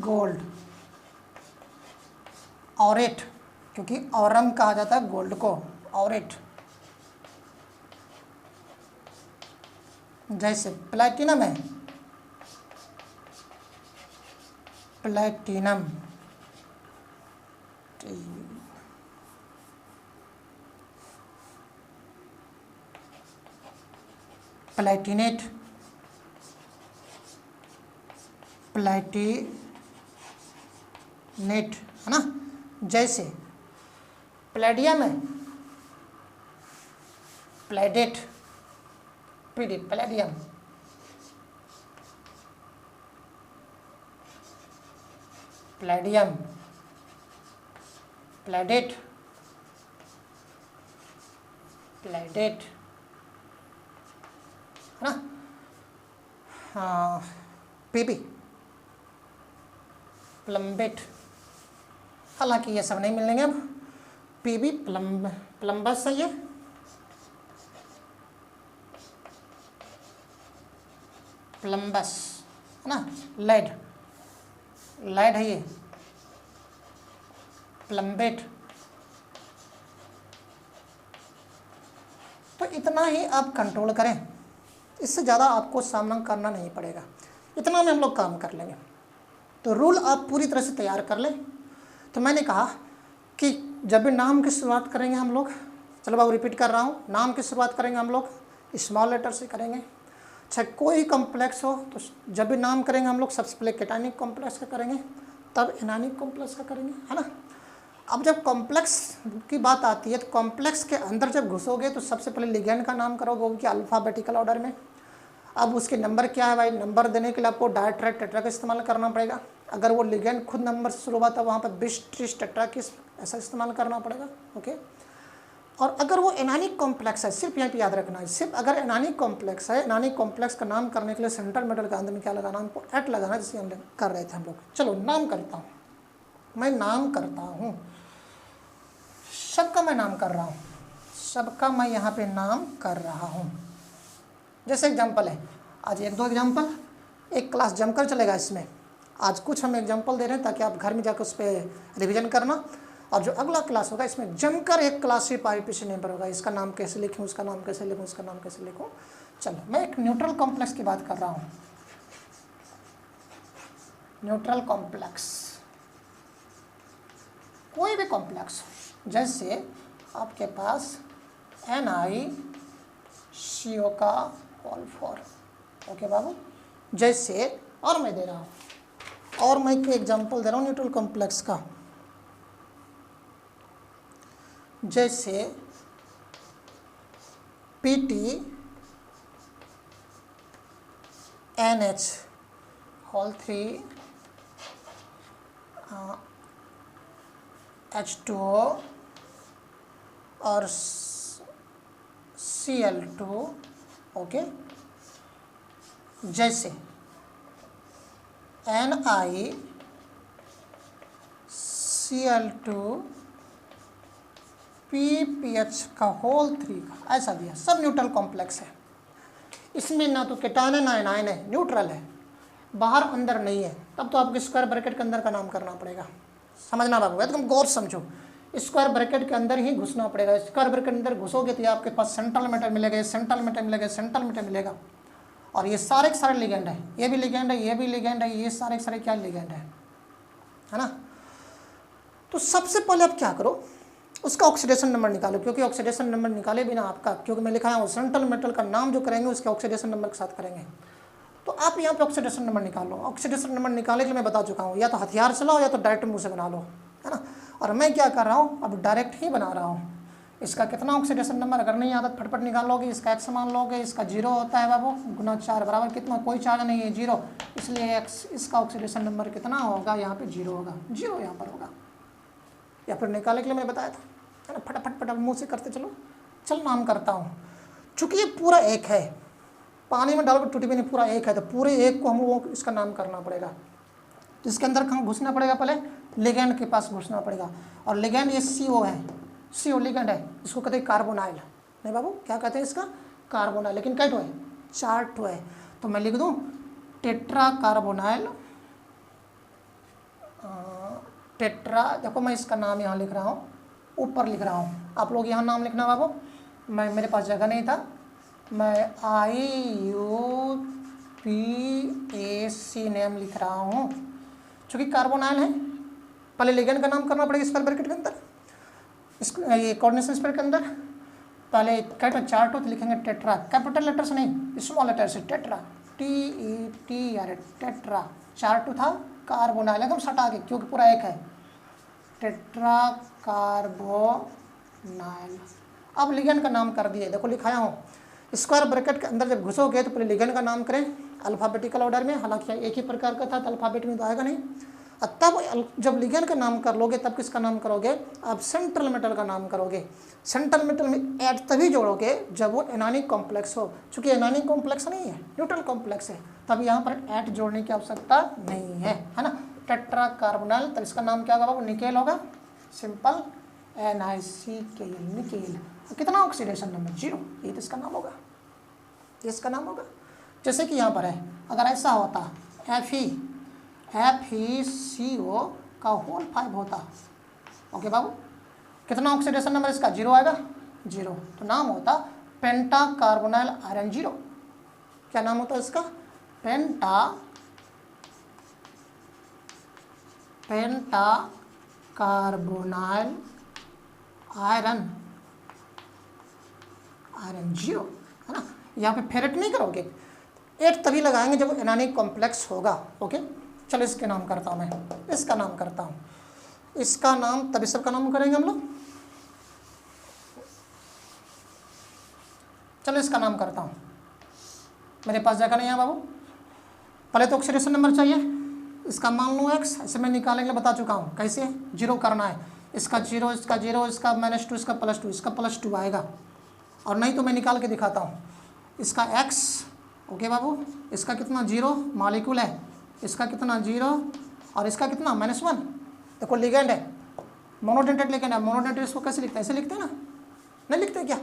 गोल्ड, ऑरेट, क्योंकि औरम कहा जाता है गोल्ड को, ऑरेट। जैसे प्लैटिनम है, प्लैटिनम, प्लैटिनेट, प्लैटिनेट, है ना। जैसे प्लेडियम है, playdate, PD, Palladium, Palladium, playdate, playdate, है ना। हाँ पीबी, प्लम्बेट, हालांकि ये सब नहीं मिलेंगे अब। पीबी प्लम्बस है ये, प्लम्बस है ना, लेड है ये, प्लम्बेट। तो इतना ही आप कंट्रोल करें, इससे ज़्यादा आपको सामना करना नहीं पड़ेगा, इतना में हम लोग काम कर लेंगे। तो रूल आप पूरी तरह से तैयार कर लें। तो मैंने कहा कि जब भी नाम की शुरुआत करेंगे हम लोग, चलो बाबू रिपीट कर रहा हूँ, नाम की शुरुआत करेंगे हम लोग स्मॉल लेटर से करेंगे। चाहे कोई कॉम्प्लेक्स हो तो जब भी नाम करेंगे हम लोग सबसे पहले केटानिक कॉम्प्लेक्स का करेंगे, तब एनानिक कॉम्प्लेक्स का करेंगे, है ना। अब जब कॉम्प्लेक्स की बात आती है तो कॉम्प्लेक्स के अंदर जब घुसोगे तो सबसे पहले लिगेंड का नाम करोगे, वो भी अल्फ़ाबेटिकल ऑर्डर में। अब उसके नंबर क्या है भाई, नंबर देने के लिए आपको डायट्रा टेट्रा का इस्तेमाल करना पड़ेगा। अगर वो लिगेंड खुद नंबर से शुरू हुआ था वहाँ पर 20 30 टेट्रा की ऐसा इस्तेमाल करना पड़ेगा, ओके। और अगर वो एनानिक कॉम्प्लेक्स है, सिर्फ यहाँ पे याद रखना है, सिर्फ अगर एनानिक कॉम्प्लेक्स है, एनानिक कॉम्प्लेक्स का नाम करने के लिए सेंट्रल मेटल के अंदर में क्या लगाना, हमको एट लगाना, जिसे हम कर रहे थे हम लोग। चलो नाम करता हूँ, मैं नाम करता हूँ, सबका मैं नाम कर रहा हूँ, सबका मैं यहाँ पे नाम कर रहा हूँ। जैसे एग्जाम्पल है, आज 1-2 एग्जाम्पल, एक क्लास जमकर चलेगा इसमें। आज कुछ हम एग्जाम्पल दे रहे हैं ताकि आप घर में जाकर उस पर रिविजन करना, और जो अगला क्लास होगा इसमें जमकर एक क्लास सिर्फ IUPAC नेम पर होगा, इसका नाम कैसे लिखूँ, उसका नाम कैसे लिखूँ, उसका नाम कैसे लिखूँ। चलो मैं एक न्यूट्रल कॉम्प्लेक्स की बात कर रहा हूँ, न्यूट्रल कॉम्प्लेक्स, कोई भी कॉम्प्लेक्स, जैसे आपके पास NiCO का होल 4, ओके बाबू। जैसे और मैं दे रहा हूँ, और मैं एक एग्जांपल दे रहा हूँ न्यूट्रल कॉम्प्लेक्स का, जैसे PTNH होल 3 H2O और Cl2, ओके। जैसे NiCl2 PPH का होल 3 का, ऐसा दिया, सब न्यूट्रल कॉम्प्लेक्स है। इसमें ना तो केटायन है ना एनायन है, न्यूट्रल है, बाहर अंदर नहीं है, तब तो आपको स्क्वायर ब्रैकेट के अंदर का नाम करना पड़ेगा। समझना बाबू, एकदम गौर समझो, स्क्वायर ब्रैकेट के अंदर ही घुसना पड़ेगा। स्क्वायर ब्रैकेट के अंदर घुसोगे तो आपके पास सेंट्रल मेटल मिलेगा, सेंट्रल मेटल मिलेगा, सेंट्रल मेटल मिलेगा, और ये सारे के सारे लिगेंड है, ये भी लिगेंड है, ये भी लिगेंड है, ये सारे के सारे क्या लिगेंड है ना। तो सबसे पहले आप क्या करो, उसका ऑक्सीडेशन नंबर निकालो, क्योंकि ऑक्सीडेशन नंबर निकाले बिना आपका, क्योंकि मैं लिखा है सेंट्रल मेटल का नाम जो करेंगे उसके ऑक्सीडेशन नंबर के साथ करेंगे। तो आप यहाँ पे ऑक्सीडेशन नंबर निकालो। ऑक्सीडेशन नंबर निकालने के लिए मैं बता चुका हूँ, या तो हथियार चलाओ या तो डायरेक्ट मुँह से बना लो, है ना। और मैं क्या कर रहा हूँ, अब डायरेक्ट ही बना रहा हूँ। इसका कितना ऑक्सीडेशन नंबर, अगर नहीं आता फटफट निकाल लोगे। इसका एक्स मान लोगे, इसका 0 होता है बाबू, गुना 4 बराबर कितना, कोई चार्ज नहीं है, 0, इसलिए एक्स, इसका ऑक्सीडेशन नंबर कितना होगा, यहाँ पे 0 होगा, 0 यहाँ पर होगा। या फिर निकालने के लिए मैंने बताया था, है ना, फटाफट फटाफट मुँह से करते चलो। चल नाम करता हूँ, चूँकि ये पूरा एक है, पानी में डालकर टूटी भी नहीं, पूरा एक है, तो पूरे एक को हम लोगों इसका नाम करना पड़ेगा। तो इसके अंदर कहाँ घुसना पड़ेगा, पहले लिगेंड के पास घुसना पड़ेगा। और लिगेंड ये CO है, CO लिगेंड है, इसको कहते हैं कार्बोनाइल। नहीं बाबू, क्या कहते हैं इसका, कार्बोनाइल। लेकिन कै ठो है, 4 ठो है, तो मैं लिख दूँ टेट्रा कार्बोनाइल, टेट्रा। देखो मैं इसका नाम यहाँ लिख रहा हूँ, ऊपर लिख रहा हूँ, आप लोग यहाँ नाम लिखना बाबू। मैं, मेरे पास जगह नहीं था, मैं IUPAC नेम लिख रहा हूँ, चूँकि कार्बोनाइल है। पहले लिगेंड का नाम करना पड़ेगा स्क्वायर ब्रैकेट के अंदर, ये कोऑर्डिनेशन स्क्वायर के अंदर। पहले कैटा 4 ठो, तो लिखेंगे टेट्रा, कैपिटल लेटर से नहीं, स्मॉल लेटर से, टेट्रा, TETRA, टेट्रा। 4 ठो था, कार्बोनाइल एकदम सटा के, क्योंकि पूरा एक है, टेट्रा कार्बोनाइल। अब लिगेंड का नाम कर दिए, देखो लिखाया हूँ। स्क्वायर ब्रैकेट के अंदर जब घुसोगे तो पहले लिगेंड का नाम करें अल्फ़ाबेटिकल ऑर्डर में, हालांकि एक ही प्रकार का था तो अल्फ़ाबेट में तो आएगा नहीं। और तब जब लिगेंड का नाम कर लोगे तब किसका नाम करोगे, आप सेंट्रल मेटल का नाम करोगे। सेंट्रल मेटल में ऐड तभी जोड़ोगे जब वो एनायनिक कॉम्प्लेक्स हो, चूंकि एनायनिक कॉम्प्लेक्स नहीं है, न्यूट्रल कॉम्प्लेक्स है, तब यहाँ पर ऐड जोड़ने की आवश्यकता नहीं है ना। टेट्रा कार्बोनाइल, तब इसका नाम क्या होगा बाबू, निकेल होगा, सिंपल NiCl, निकेल। कितना ऑक्सीडेशन नंबर 0, ये तो इसका नाम होगा, ये इसका नाम होगा। जैसे कि यहाँ पर है, अगर ऐसा होता FeCO का होल 5 होता, ओके बाबू, कितना ऑक्सीडेशन नंबर इसका 0 आएगा, 0, तो नाम होता पेंटा कार्बोनाइल आयरन 0। क्या नाम होता है इसका, पेंटा कार्बोनाइल आयरन 0, है ना। यहाँ पे फेरेट नहीं करोगे, 8 तभी लगाएंगे जब एनायनिक कॉम्प्लेक्स होगा, ओके। चलो इसके नाम करता हूँ मैं, इसका नाम करता हूँ, इसका नाम, तभी सबका नाम करेंगे हम लोग। चलो इसका नाम करता हूँ, मेरे पास जगह नहीं है बाबू, पहले तो ऑक्सीडेशन नंबर चाहिए, इसका मान लो x, ऐसे मैं निकालने के लिए बता चुका हूँ कैसे 0 करना है, इसका 0, इसका 0, इसका -2, इसका +2, इसका +2 आएगा, और नहीं तो मैं निकाल के दिखाता हूँ, इसका x, ओके बाबू, इसका कितना 0 मॉलिक्यूल है, इसका कितना 0, और इसका कितना -1, देखो लिगेंड है, मोनोडेंटेड लिगेंड है, मोनोडेंटेड इसको कैसे लिखते हैं, ऐसे लिखते हैं ना, नहीं लिखते क्या,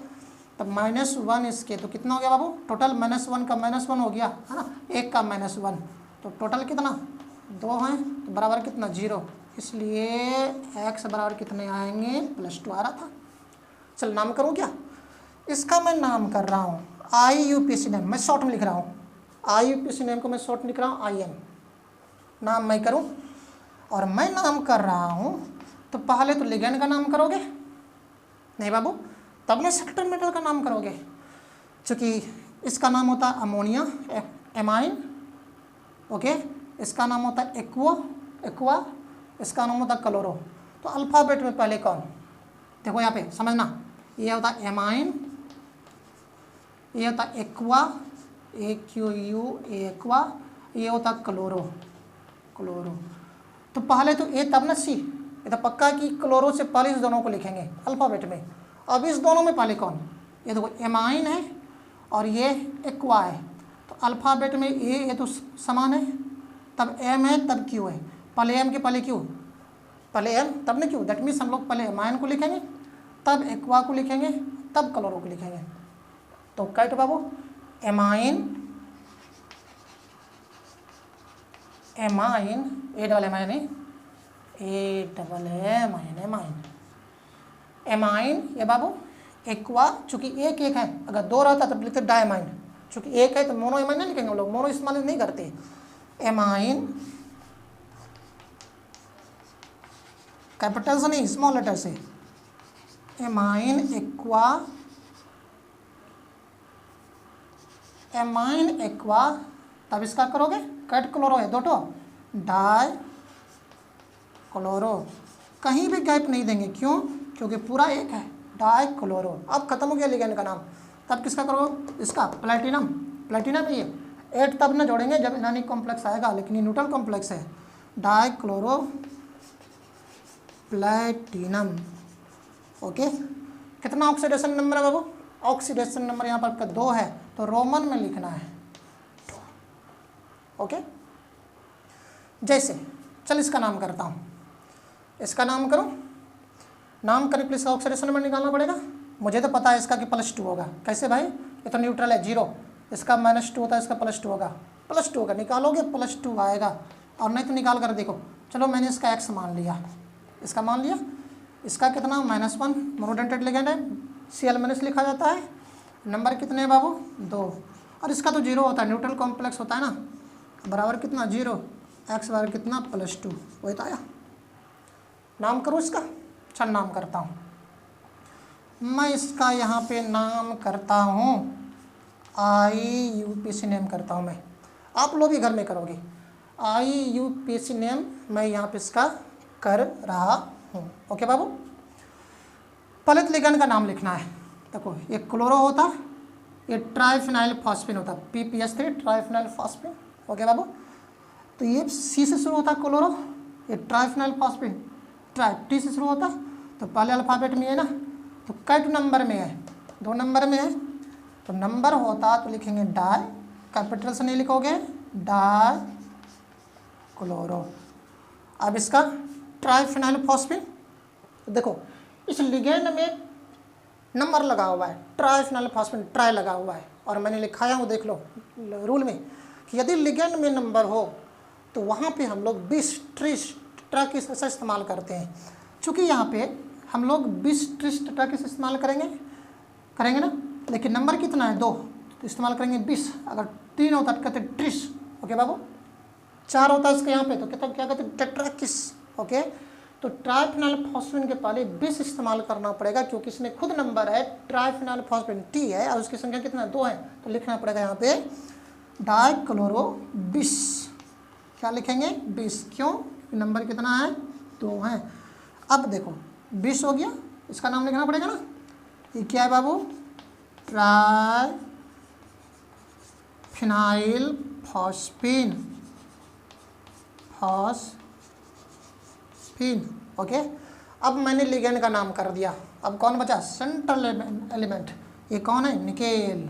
तब -1 इसके, तो कितना हो गया बाबू, टोटल -1 का -1 हो गया, है ना, 1 का -1, तो टोटल कितना 2 हैं, तो बराबर कितना 0, इसलिए x बराबर कितने आएंगे, +2 आ रहा था। चल नाम करूँ क्या, इसका मैं नाम कर रहा हूँ IUPAC नेम, मैं शॉर्ट में लिख रहा हूँ, IUPAC नेम को मैं शॉर्ट में लिख रहा हूँ IN, नाम मैं करूँ, और मैं नाम कर रहा हूँ, तो पहले तो लिगेंड का नाम करोगे, नहीं बाबू, तब में सेंट्रल मेटल का नाम करोगे, चूँकि इसका नाम होता है अमोनिया एमाइन, ओके, इसका नाम होता है एक्वा, इसका नाम होता है क्लोरो। तो अल्फ़ाबेट में पहले कौन, देखो यहाँ पे समझना, ये होता है एमाइन, ये होता है एक्वा, AQU एक्वा, ये होता है क्लोरो, तो पहले तो ए तब ना सी, ये तो पक्का कि क्लोरो से पहले इस दोनों को लिखेंगे अल्फ़ाबेट में। अब इस दोनों में पहले कौन, ये देखो एमाइन है और ये एक्वा है, तो अल्फ़ाबेट में ये तो समान है, तब एम है तब क्यू है, पहले एम के पहले क्यू, पहले एम तब न क्यू, दैट मीन्स हम लोग पहले एमाइन को लिखेंगे, तब एक्वा को लिखेंगे, तब क्लोरो को लिखेंगे। तो कैट बाबू, एमाइन, एमाइन ये बाबू, एक्वा, चूँकि एक है, अगर 2 रहता तब लिखते डायमाइन, चूँकि एक है तो मोनो एमाइन नहीं लिखेंगे हम लोग, मोनो इस्तेमाल नहीं करते। एमाइन, कैपिटल से नहीं, स्मॉल लेटर से, एमाइन एक्वा, तब इसका करोगे कैट क्लोरो है, 2 डाई क्लोरो, कहीं भी गैप नहीं देंगे, क्यों, क्योंकि पूरा एक है, डाई क्लोरो। अब खत्म हो गया लिगेंड का नाम, तब किसका करोगे, इसका प्लेटिनम, है ये 8 तब ना जोड़ेंगे जब एनायनिक कॉम्प्लेक्स आएगा, लेकिन ये न्यूट्रल कॉम्प्लेक्स है, डाई क्लोरो प्लेटिनम, ओके। कितना ऑक्सीडेशन नंबर है बाबू, ऑक्सीडेशन नंबर यहाँ पर आपका 2 है, तो रोमन में लिखना है, ओके। जैसे चल इसका नाम करता हूँ, इसका नाम करूँ, नाम करने के लिए इसका ऑक्सीडेशन नंबर निकालना पड़ेगा, मुझे तो पता है इसका कि +2 होगा, कैसे भाई, ये तो न्यूट्रल है 0, इसका -2 होता है, इसका +2 होगा, निकालोगे +2 आएगा, और नहीं तो निकाल कर देखो। चलो मैंने इसका x मान लिया, इसका मान लिया, इसका कितना -1, मोनोडेंटेड लिगेंड है, Cl- लिखा जाता है, नंबर कितने हैं बाबू 2, और इसका तो 0 होता है, न्यूट्रल कॉम्प्लेक्स होता है ना, बराबर कितना 0, x बराबर कितना +2, वही तो आया। नाम करूँ इसका, चल नाम करता हूँ मैं, इसका यहाँ पे नाम करता हूँ IUPAC नेम करता हूँ मैं, आप लोग भी घर में करोगे, IUPAC नेम मैं यहाँ पे इसका कर रहा हूँ, ओके बाबू। पहले तो लिगेंड का नाम लिखना है, देखो ये क्लोरो होता, ये ट्राइफिनाइल फॉस्फेन होता, PPS3 ट्राइफिनाइल फॉस्फेन, ओके बाबू। तो ये C से शुरू होता क्लोरो, ये ट्राइफिनाइल फॉस्फेट टी से शुरू होता है, तो पहले अल्फ़ाबेट में है ना, तो कैट नंबर में है, 2 नंबर में है, तो नंबर होता तो लिखेंगे डाई, कैपिटल से नहीं लिखोगे, डाई क्लोरो। अब इसका ट्राइफिनाइल फॉस्फेट, देखो इस लिगेंड में नंबर लगा हुआ है, ट्राइफिनाइल फॉस्फेट ट्राई लगा हुआ है, और मैंने लिखाया हूँ, देख लो रूल में कि यदि लिगेंड में नंबर हो तो वहाँ पे हम लोग 20 ट्रिस टेट्रा की से इस्तेमाल करते हैं। चूँकि यहाँ पे हम लोग 20 ट्रिस टेट्रा की इस्तेमाल करेंगे ना, लेकिन नंबर कितना है 2, तो इस्तेमाल करेंगे 20। अगर 3 होता तो कहते ट्रिस, ओके बाबू, 4 होता है इसके यहाँ पे तो क्या कहते टेट्राकिस, ओके। तो ट्राइफिनाइल फॉस्फेट के पहले 20 इस्तेमाल करना पड़ेगा, क्योंकि इसमें खुद नंबर है, ट्राइफिनाइल फॉस्फेट टी है और उसकी संख्या कितना 2 है, तो लिखना पड़ेगा यहाँ पे डाइक्लोरो 20। क्या लिखेंगे 20, क्यों, नंबर कितना है 2 है। अब देखो 20 हो गया, इसका नाम लिखना पड़ेगा ना, ये क्या है बाबू, ट्राइफिनाइल फॉस्फीन, ओके। अब मैंने लिगेंड का नाम कर दिया, अब कौन बचा, सेंट्रल एलिमेंट, ये कौन है, निकेल।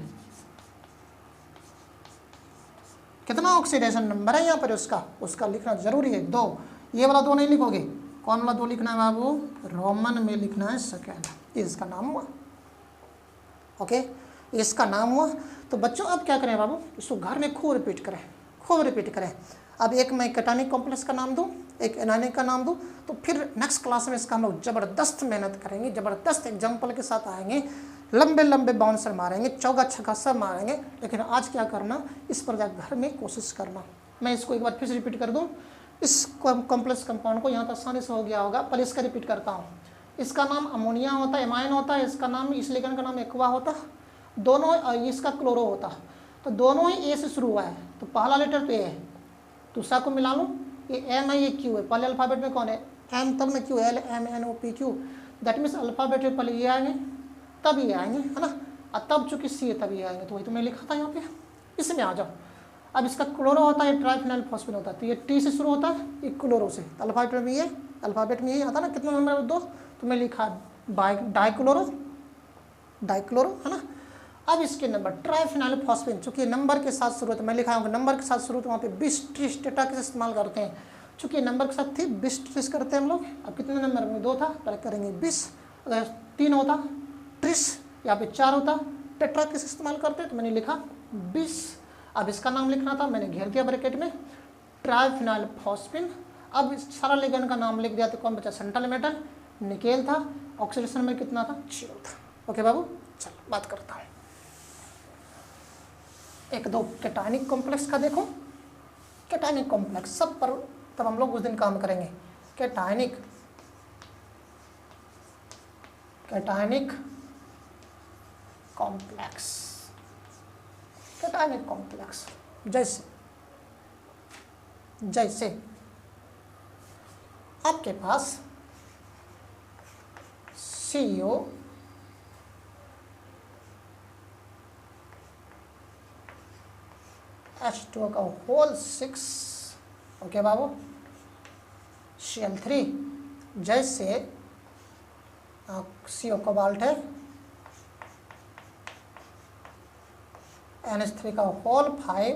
कितना ऑक्सीडेशन नंबर है यहाँ पर उसका लिखना जरूरी है 2, ये वाला 2 नहीं लिखोगे, कौन वाला 2 लिखना है बाबू, रोमन में लिखना है सेकेंड, इसका नाम हुआ, ओके, इसका नाम हुआ। तो बच्चों अब क्या करें बाबू, इसको घर में खूब रिपीट करें। अब एक मैं कैटायनिक कॉम्प्लेक्स का नाम दूँ, एक एनायनिक का नाम दूँ, तो फिर नेक्स्ट क्लास में इसका हम लोग ज़बरदस्त मेहनत करेंगे, ज़बरदस्त एग्जाम्पल के साथ आएंगे, लंबे बाउंसर मारेंगे, चौका छक्का सब मारेंगे। लेकिन आज क्या करना, इस पर जाकर घर में कोशिश करना। मैं इसको एक बार फिर से रिपीट कर दूँ, इस कॉम्प्लेक्स कंपाउंड को यहाँ तक आसानी से हो गया होगा, पर इसका रिपीट करता हूँ। इसका नाम अमोनिया होता है, एमाइन होता है, इसका नाम, इस लिगेंड का नाम एक्वा होता, दोनों इसका क्लोरो होता, तो दोनों ही ए से शुरू हुआ है, तो पहला लेटर तो ए है, दूसरा को मिला लूँ, ये एम है, ये क्यू है, पहले अल्फ़ाबेट में कौन है, एम, तब में Q, L M N O P Q, that means alphabet में पहले ये आएंगे तब ये आएंगे, है ना, और तब चूँकि सी है तब ये आएंगे, तो वही तो मैं लिखा था यहाँ पे, इसमें आ जाओ। अब इसका क्लोरो होता है, ट्राइफिनाइल फॉस्फेट होता है, तो ये टी से शुरू होता है, ये क्लोरो से, अल्फ़ाबेट में ये आता है ना, कितना नंबर 2, तो मैं लिखा डाइक्लोरो, है ना। अब इसके नंबर ट्राइफिनाइल फॉस्फेट, चूँकि नंबर के साथ शुरू होता है, मैं लिखा हूँ नंबर के साथ शुरू होता है, वहाँ पे 20 ट्रिस टेट्रा के इस्तेमाल करते हैं, चूँकि नंबर के साथ थी 20 ट्रिस करते हैं हम लोग। अब कितने नंबर में 2 था, पहले करेंगे 20, अगर 3 होता ट्रिस, यहाँ पे 4 होता टेट्रा किस इस्तेमाल करते हैं, तो मैंने लिखा 20। अब इसका नाम लिखना था, मैंने घेर दिया ब्रैकेट में, ट्राइफिनाइल फॉस्फेट। अब इस सारा लिगेंड का नाम लिख दिया, तो कौन बचा, सेंट्रल मेटल, निकेल था, ऑक्सीडेशन में कितना था, 0 था, ओके बाबू। चलो बात करता हूँ, 1-2 कैटायनिक कॉम्प्लेक्स का देखो, कैटायनिक कॉम्प्लेक्स सब पर तब हम लोग उस दिन काम करेंगे। कैटायनिक कॉम्प्लेक्स, जैसे आपके पास CO H2O का होल 6, ओके बाबू, Cl3, जैसे CO कोबाल्ट है, NH3 का होल 5,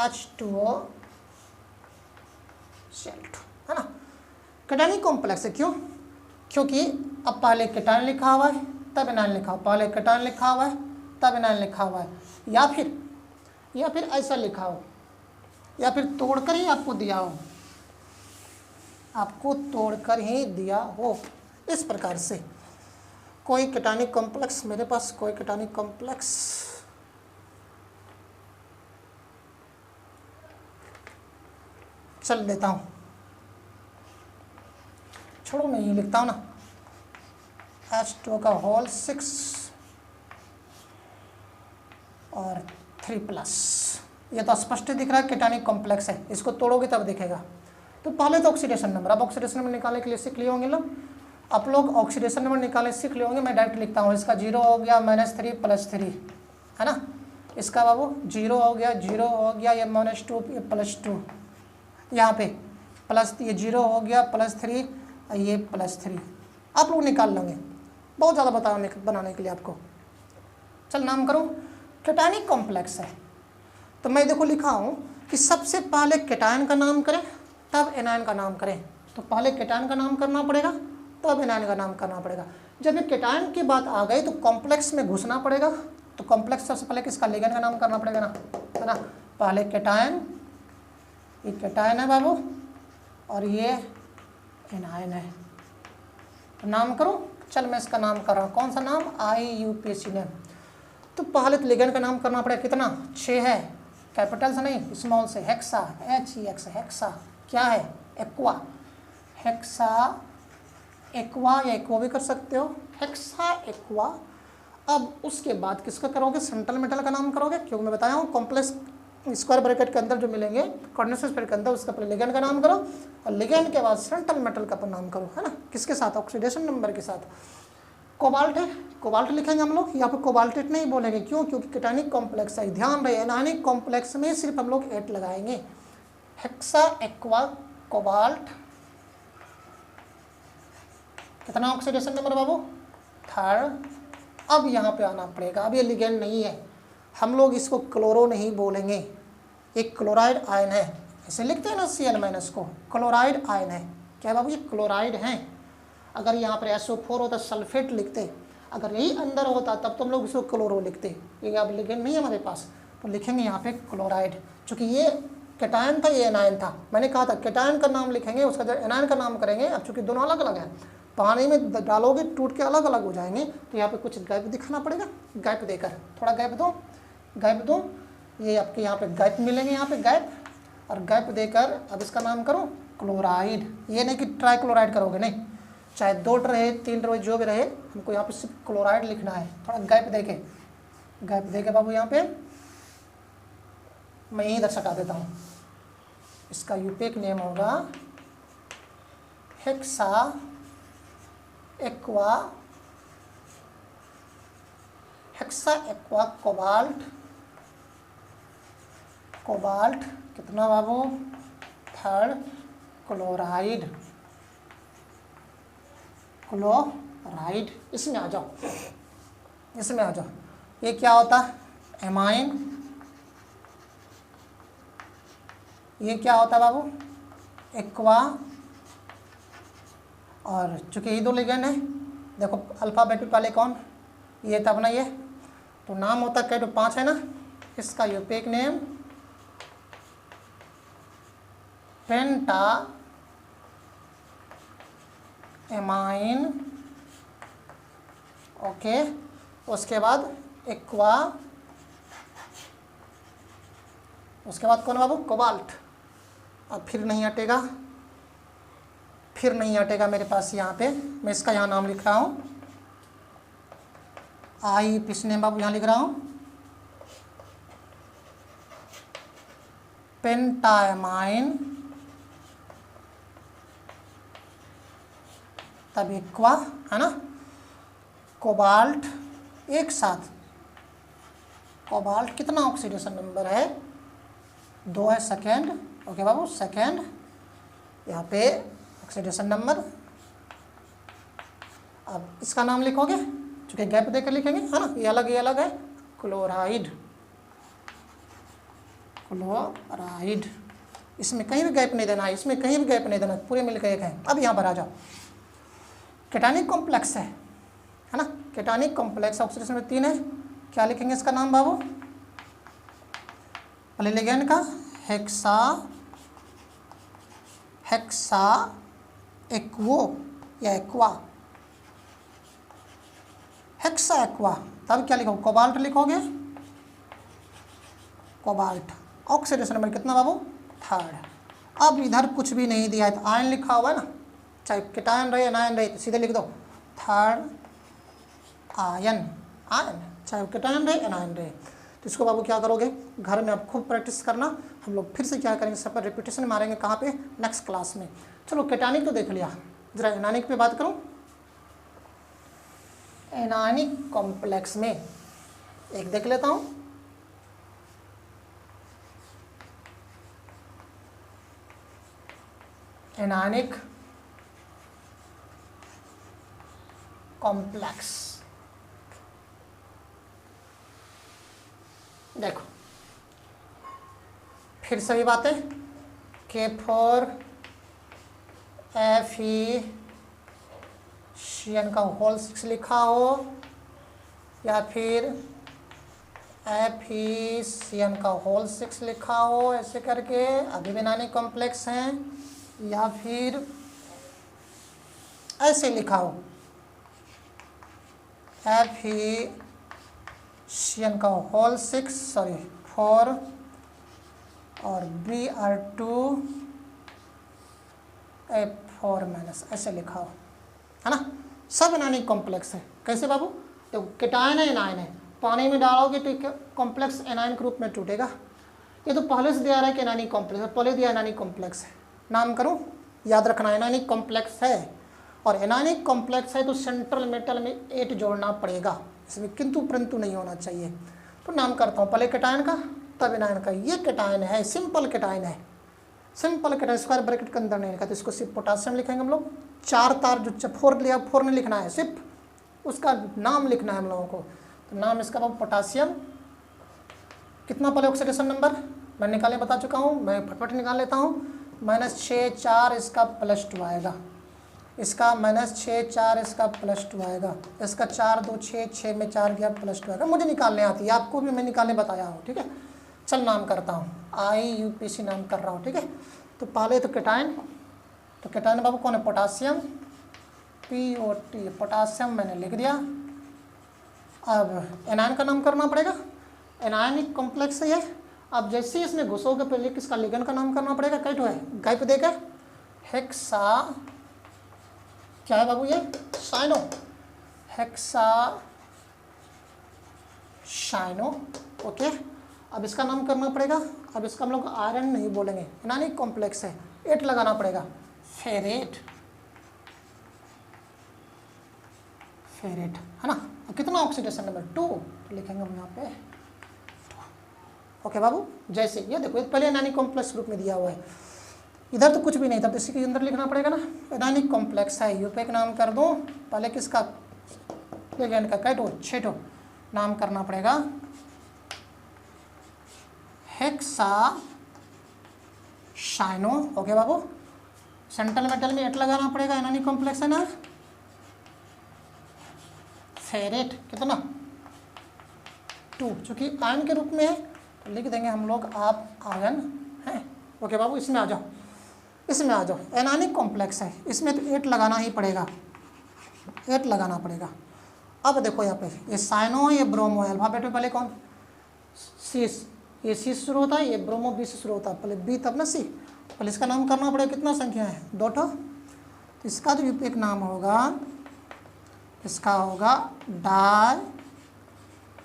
H2O Cl2, है ना। कैटायनिक कॉम्प्लेक्स है, क्यों, क्योंकि अब पहले कैटायन लिखा हुआ है तब एनायन लिखा हुआ, पहले कैटायन लिखा हुआ है तब एनायन लिखा हुआ है, या फिर ऐसा लिखा हो, या फिर तोड़कर ही आपको दिया हो, इस प्रकार से कोई कैटायनिक कॉम्प्लेक्स, मेरे पास कोई कैटायनिक कॉम्प्लेक्स चल लेता हूँ, छोड़ो मैं ये लिखता हूँ ना, H2O का होल 6 और 3+, ये तो स्पष्ट दिख रहा है कैटायनिक कॉम्प्लेक्स है, इसको तोड़ोगे तब दिखेगा। तो पहले तो ऑक्सीडेशन नंबर, अब ऑक्सीडेशन नंबर निकालने के लिए सीख लिए होंगे लोग, आप लोग ऑक्सीडेशन नंबर निकालने सीख लिए होंगे। मैं डायरेक्ट लिखता हूँ, इसका 0 हो गया, -3 +3, है ना, इसका बाबू 0 हो गया, ये -2 ये +2, यहाँ पे प्लस ये 0 हो गया, +3 और ये +3, आप लोग निकाल लेंगे। बहुत ज़्यादा बनाने के लिए आपको। चल नाम करो, कैटायनिक कॉम्प्लेक्स है तो मैं देखो लिखा हूँ कि सबसे पहले कैटायन का नाम करें तब एनायन का नाम करें। तो पहले कैटायन का नाम करना पड़ेगा तब एनायन का नाम करना पड़ेगा। जब ये कैटायन की बात आ गई तो कॉम्प्लेक्स में घुसना पड़ेगा। तो कॉम्प्लेक्स सबसे पहले किसका, लिगेंड का नाम करना पड़ेगा ना, है ना। पहले कैटायन, ये कैटायन है बाबू और ये एनायन है। तो नाम करो, चल मैं इसका नाम कर रहा हूँ। कौन सा नाम, IUPAC नेम। तो पहले तो लिगेंड का नाम करना पड़ेगा। कितना, 6 है, कैपिटल से नहीं स्मॉल से। हेक्सा, HEX, हेक्सा क्या है, एक्वा, हेक्सा एक्वा या एक्वा भी कर सकते हो, हेक्सा एक्वा। अब उसके बाद किसका करोगे, सेंट्रल मेटल का नाम करोगे, क्योंकि मैं बताया हूँ कॉम्प्लेक्स स्क्वायर ब्रैकेट के अंदर जो मिलेंगे कॉर्डिनेशन स्पेयर के अंदर, उसका पहले लिगेंड का नाम करो और लिगेंड के बाद सेंट्रल मेटल का नाम करो, है ना। किसके साथ, ऑक्सीडेशन नंबर के साथ। कोबाल्ट है, कोबाल्ट लिखेंगे हम लोग, यहाँ पे कोबाल्टेट नहीं बोलेंगे, क्यों, क्योंकि कैटायनिक कॉम्प्लेक्स है। ध्यान रहे एनायनिक कॉम्प्लेक्स में सिर्फ हम लोग 8 लगाएंगे। हेक्सा एक्वा कोबाल्ट, कितना ऑक्सीडेशन नंबर बाबू, 3rd। अब यहाँ पे आना पड़ेगा, अब ये लिगेंड नहीं है, हम लोग इसको क्लोरो नहीं बोलेंगे, एक क्लोराइड आयन है, ऐसे लिखते हैं ना Cl- को, क्लोराइड आयन है। क्या बाबू, ये क्लोराइड है। अगर यहाँ पर SO4 होता सल्फेट लिखते, अगर यही अंदर होता तब तो हम लोग इसको क्लोरो लिखते। ये अब लिगेंड नहीं है हमारे पास, तो लिखेंगे यहाँ पे क्लोराइड। चूँकि ये कैटायन था, ये एनायन था, मैंने कहा था कैटायन का नाम लिखेंगे, उसका जब एनायन का नाम करेंगे। अब चूँकि दोनों अलग अलग हैं, पानी में डालोगे टूट के अलग अलग हो जाएंगे, तो यहाँ पे कुछ गैप दिखाना पड़ेगा। गैप देकर, थोड़ा गैप दो, गैप दो, ये आपके यहाँ पे गैप मिलेंगे, यहाँ पे गैप, और गैप देकर अब इसका नाम करो क्लोराइड। ये नहीं कि ट्राइक्लोराइड करोगे, नहीं, चाहे 2 रहे 3 रहे जो भी रहे, हमको यहाँ पे सिर्फ क्लोराइड लिखना है। थोड़ा गैप देके, गैप देके बाबू यहाँ पे मैं इधर सटा देता हूँ। इसका यूपेक नेम होगा hexa aqua, hexa aqua cobalt, cobalt कितना बाबू, 3rd क्लोराइड, क्लोराइड। इसमें आ जाओ, इसमें आ जाओ। ये क्या होता है, एमाइन। ये क्या होता है बाबू, एक्वा। और चूँकि ये 2 लिगेंड है, देखो अल्फ़ाबेट पहले कौन, ये तब ना ये, तो नाम होता है, 5 है ना। इसका यूपेक नेम पेंटा एमाइन, ओके। उसके बाद एक्वा, उसके बाद कौन बाबू, कोबाल्ट। अब फिर नहीं हटेगा, फिर नहीं हटेगा मेरे पास। यहाँ पे मैं इसका यहाँ नाम लिख रहा हूँ, IUPAC नेम बाबू यहाँ लिख रहा हूँ, पेंटाएमाइन, तब एक्वा, है ना, कोबाल्ट। एक साथ कोबाल्ट कितना ऑक्सीडेशन नंबर है, 2 है, 2nd, ओके बाबू, 2nd। यहाँ पे ऑक्सीडेशन नंबर। अब इसका नाम लिखोगे, चूँकि गैप देकर लिखेंगे, है ना, ये अलग है, क्लोराइड, क्लोराइड। इसमें कहीं भी गैप नहीं देना है, इसमें कहीं भी गैप नहीं देना, पूरे मिलकर एक है। अब यहाँ पर आ जाओ, कैटायनिक कॉम्प्लेक्स है ना, कैटायनिक कॉम्प्लेक्स ऑक्सीडेशन में 3 है। क्या लिखेंगे इसका नाम बाबू, पहले लिगेंड का हेक्सा, हेक्सा एक्वो या एक्वा, हेक्सा एक्वा। तब क्या लिखोगे, कोबाल्ट लिखोगे, कोबाल्ट। ऑक्सीडेशन नंबर कितना बाबू, 3rd। अब इधर कुछ भी नहीं दिया है, तो आयन लिखा हुआ है ना, चाहे कैटायन रहे एनायन रहे, तो सीधे लिख दो 3rd आयन, आयन, चाहे कैटायन रहे एनायन रहे। तो इसको बाबू क्या करोगे, घर में आप खूब प्रैक्टिस करना। हम लोग फिर से क्या करेंगे, सब पर रिपीटेशन मारेंगे, कहाँ पे, नेक्स्ट क्लास में। चलो कैटायनिक तो देख लिया, जरा एनायनिक पे बात करूँ। एनायनिक कॉम्प्लेक्स में एक देख लेता हूँ, एनायनिक कॉम्प्लेक्स। देखो फिर सभी बातें, के फॉर एफिशिएंट का होल 6 लिखा हो या फिर एफिशिएंट का होल 6 लिखा हो, ऐसे करके अभी भी एनायनिक कॉम्प्लेक्स हैं, या फिर ऐसे लिखा हो एफिशिएंट का होल 6 सॉरी 4 और Br2 F4 माइनस, ऐसे लिखा हो, है ना। सब एनायनिक कॉम्प्लेक्स है। कैसे बाबू? तो केटायन है एनायन है, पानी में डालोगे तो कॉम्प्लेक्स एनायन के रूप में टूटेगा। ये तो पहले से दिया रहा है कि एनायनिक कॉम्प्लेक्स है, पहले दिया एनायनिक कॉम्प्लेक्स है। नाम करूँ, याद रखना, एनायनिक कॉम्प्लेक्स है और एनायनिक कॉम्प्लेक्स है तो सेंट्रल मेटल में 8 जोड़ना पड़ेगा, इसमें किंतु परंतु नहीं होना चाहिए। तो नाम करता हूँ पहले केटायन का तब एनायन का। ये केटायन है, सिंपल केटायन है, सिंपल केटायन, स्क्वायर ब्रैकेट के अंदर नहीं लिखा तो इसको सिर्फ पोटासियम लिखेंगे हम लोग। 4 तार जो 4 लिया 4 नहीं लिखना है, सिर्फ उसका नाम लिखना है हम लोगों को। तो नाम इसका पोटासियम। कितना पहले ऑक्सीडेशन नंबर मैं निकालने बता चुका हूँ, मैं फटफट निकाल लेता हूँ। -6 4 इसका +2 आएगा, इसका -6 4 इसका +2 आएगा, इसका 4 2 6 6 में 4 गया +2 आएगा। मुझे निकालने आती है, आपको भी मैं निकालने बताया हूँ, ठीक है। चल नाम करता हूँ, IUPAC नाम कर रहा हूँ, ठीक है। तो पहले तो केटायन, तो केटायन बाबू कौन है? पोटासियम, POT, पोटासियम मैंने लिख दिया। अब एनायन का नाम करना पड़ेगा, एनायनिक कॉम्प्लेक्स है ये। अब जैसे ही इसमें घुसोगे पहले किसका लिगेंड का नाम करना पड़ेगा, कैट है गाय पे देकर हेक्सा, क्या है बाबू ये? Cyano, hexa cyano, okay. अब इसका नाम करना पड़ेगा, अब इसका हम लोग आयरन नहीं बोलेंगे, एनायनिक कॉम्प्लेक्स है, 8 लगाना पड़ेगा, फेरेट, फेरेट, है ना। कितना ऑक्सीडेशन नंबर 2 लिखेंगे हम यहाँ पे, ओके बाबू। जैसे ये देखो पहले एनायनिक कॉम्प्लेक्स रूप में दिया हुआ है, इधर तो कुछ भी नहीं था तो इसी के अंदर लिखना पड़ेगा ना। एनायनिक कॉम्प्लेक्स है, यूपे का नाम कर दूँ, पहले किसका लिगेंड का कैटो छेटो नाम करना पड़ेगा, हेक्सा साइनो, ओके बाबू। सेंट्रल मेटल में 8 लगाना पड़ेगा, एनायनिक कॉम्प्लेक्स है ना। फेरेट कितना 2, चूँकि आयन के रूप में है तो लिख देंगे हम लोग आप आयन है, ओके बाबू। इसमें आ जाओ, इसमें आ जाओ, एनायनिक कॉम्प्लेक्स है, इसमें तो 8 लगाना ही पड़ेगा, 8 लगाना पड़ेगा। अब देखो यहाँ पे ये साइनो है, ये ब्रोमो है, अल्फाबेट में पहले कौन? सीस, ये सी से शुरू होता है, ये ब्रोमो बी से शुरू होता है, पहले बी तब ना सी। पहले इसका नाम करना पड़ेगा, कितना संख्या है? 2 ठो। तो इसका जो एक नाम होगा, इसका होगा डाई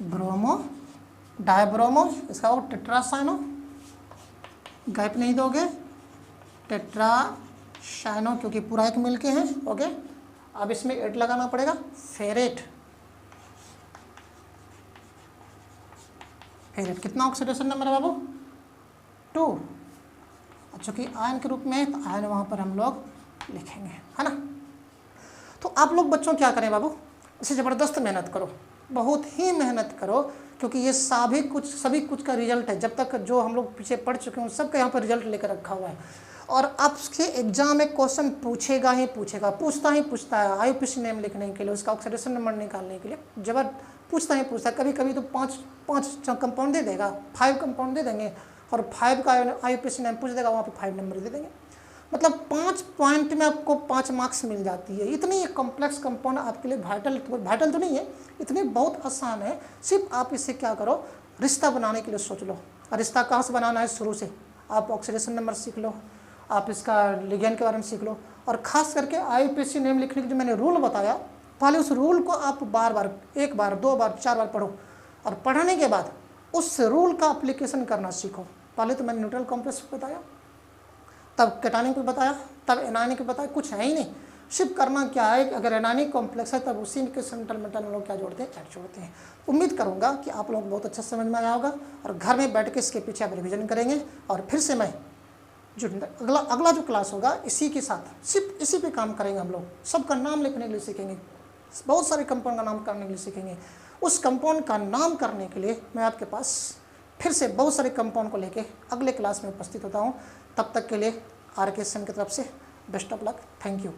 ब्रोमो, डायब्रोमो, इसका होगा टेट्रासाइनो, गैप नहीं दोगे, टेट्रासाइनो क्योंकि पूरा एक मिल के हैं, ओके। अब इसमें 8 लगाना पड़ेगा, फेरेट, फेरेट कितना ऑक्सीडेशन नंबर है बाबू? 2। अच्छा कि आयन के रूप में है तो आयन वहाँ पर हम लोग लिखेंगे, है ना। तो आप लोग बच्चों क्या करें बाबू, इसे ज़बरदस्त मेहनत करो, बहुत ही मेहनत करो, क्योंकि ये सभी कुछ का रिजल्ट है। जब तक जो हम लोग पीछे पढ़ चुके हैं सबका यहाँ पर रिजल्ट लेकर रखा हुआ है, और आपके एग्जाम में क्वेश्चन पूछेगा ही पूछेगा, पूछता ही पूछता है। IUPAC नेम लिखने के लिए, उसका ऑक्सीडेशन नंबर निकालने के लिए जब पूछता ही पूछता है। कभी कभी तो 5 कंपाउंड दे देगा, 5 कंपाउंड दे देंगे, और 5 का IUPAC नेम पूछ देगा, वहाँ पे 5 नंबर दे देंगे। मतलब 5 पॉइंट में आपको 5 मार्क्स मिल जाती है। इतनी कॉम्प्लेक्स कंपाउंड आपके लिए वाइटल तो नहीं है, इतनी बहुत आसान है। सिर्फ आप इसे क्या करो, रिश्ता बनाने के लिए सोच लो। और रिश्ता कहाँ से बनाना है? शुरू से आप ऑक्सीडेशन नंबर सीख लो, आप इसका लिगेंड के बारे में सीख लो, और ख़ास करके IUPAC नेम लिखने की जो मैंने रूल बताया, पहले उस रूल को आप बार बार 1 बार 2 बार 4 बार पढ़ो, और पढ़ने के बाद उस रूल का एप्लीकेशन करना सीखो। पहले तो मैंने न्यूट्रल कॉम्प्लेक्स बताया, तब केटायनिक बताया, तब एनायनिक बताया, कुछ है ही नहीं। सिर्फ करना क्या है, अगर एनायनिक कॉम्प्लेक्स है तब उसी के सेंट्रल मेटल में लोग क्या जोड़ते हैं? ऐड जोड़ते हैं। उम्मीद करूंगा कि आप लोग बहुत अच्छा समझ में आया होगा, और घर में बैठ के इसके पीछे आप रिविजन करेंगे। और फिर से मैं जो अगला अगला जो क्लास होगा इसी के साथ सिर्फ इसी पे काम करेंगे हम लोग। सबका नाम लिखने के लिए सीखेंगे, बहुत सारे कंपाउंड का नाम करने के लिए सीखेंगे। उस कंपाउंड का नाम करने के लिए मैं आपके पास फिर से बहुत सारे कंपाउंड को लेके अगले क्लास में उपस्थित होता हूँ। तब तक के लिए RK SEM की तरफ से best of luck. Thank you.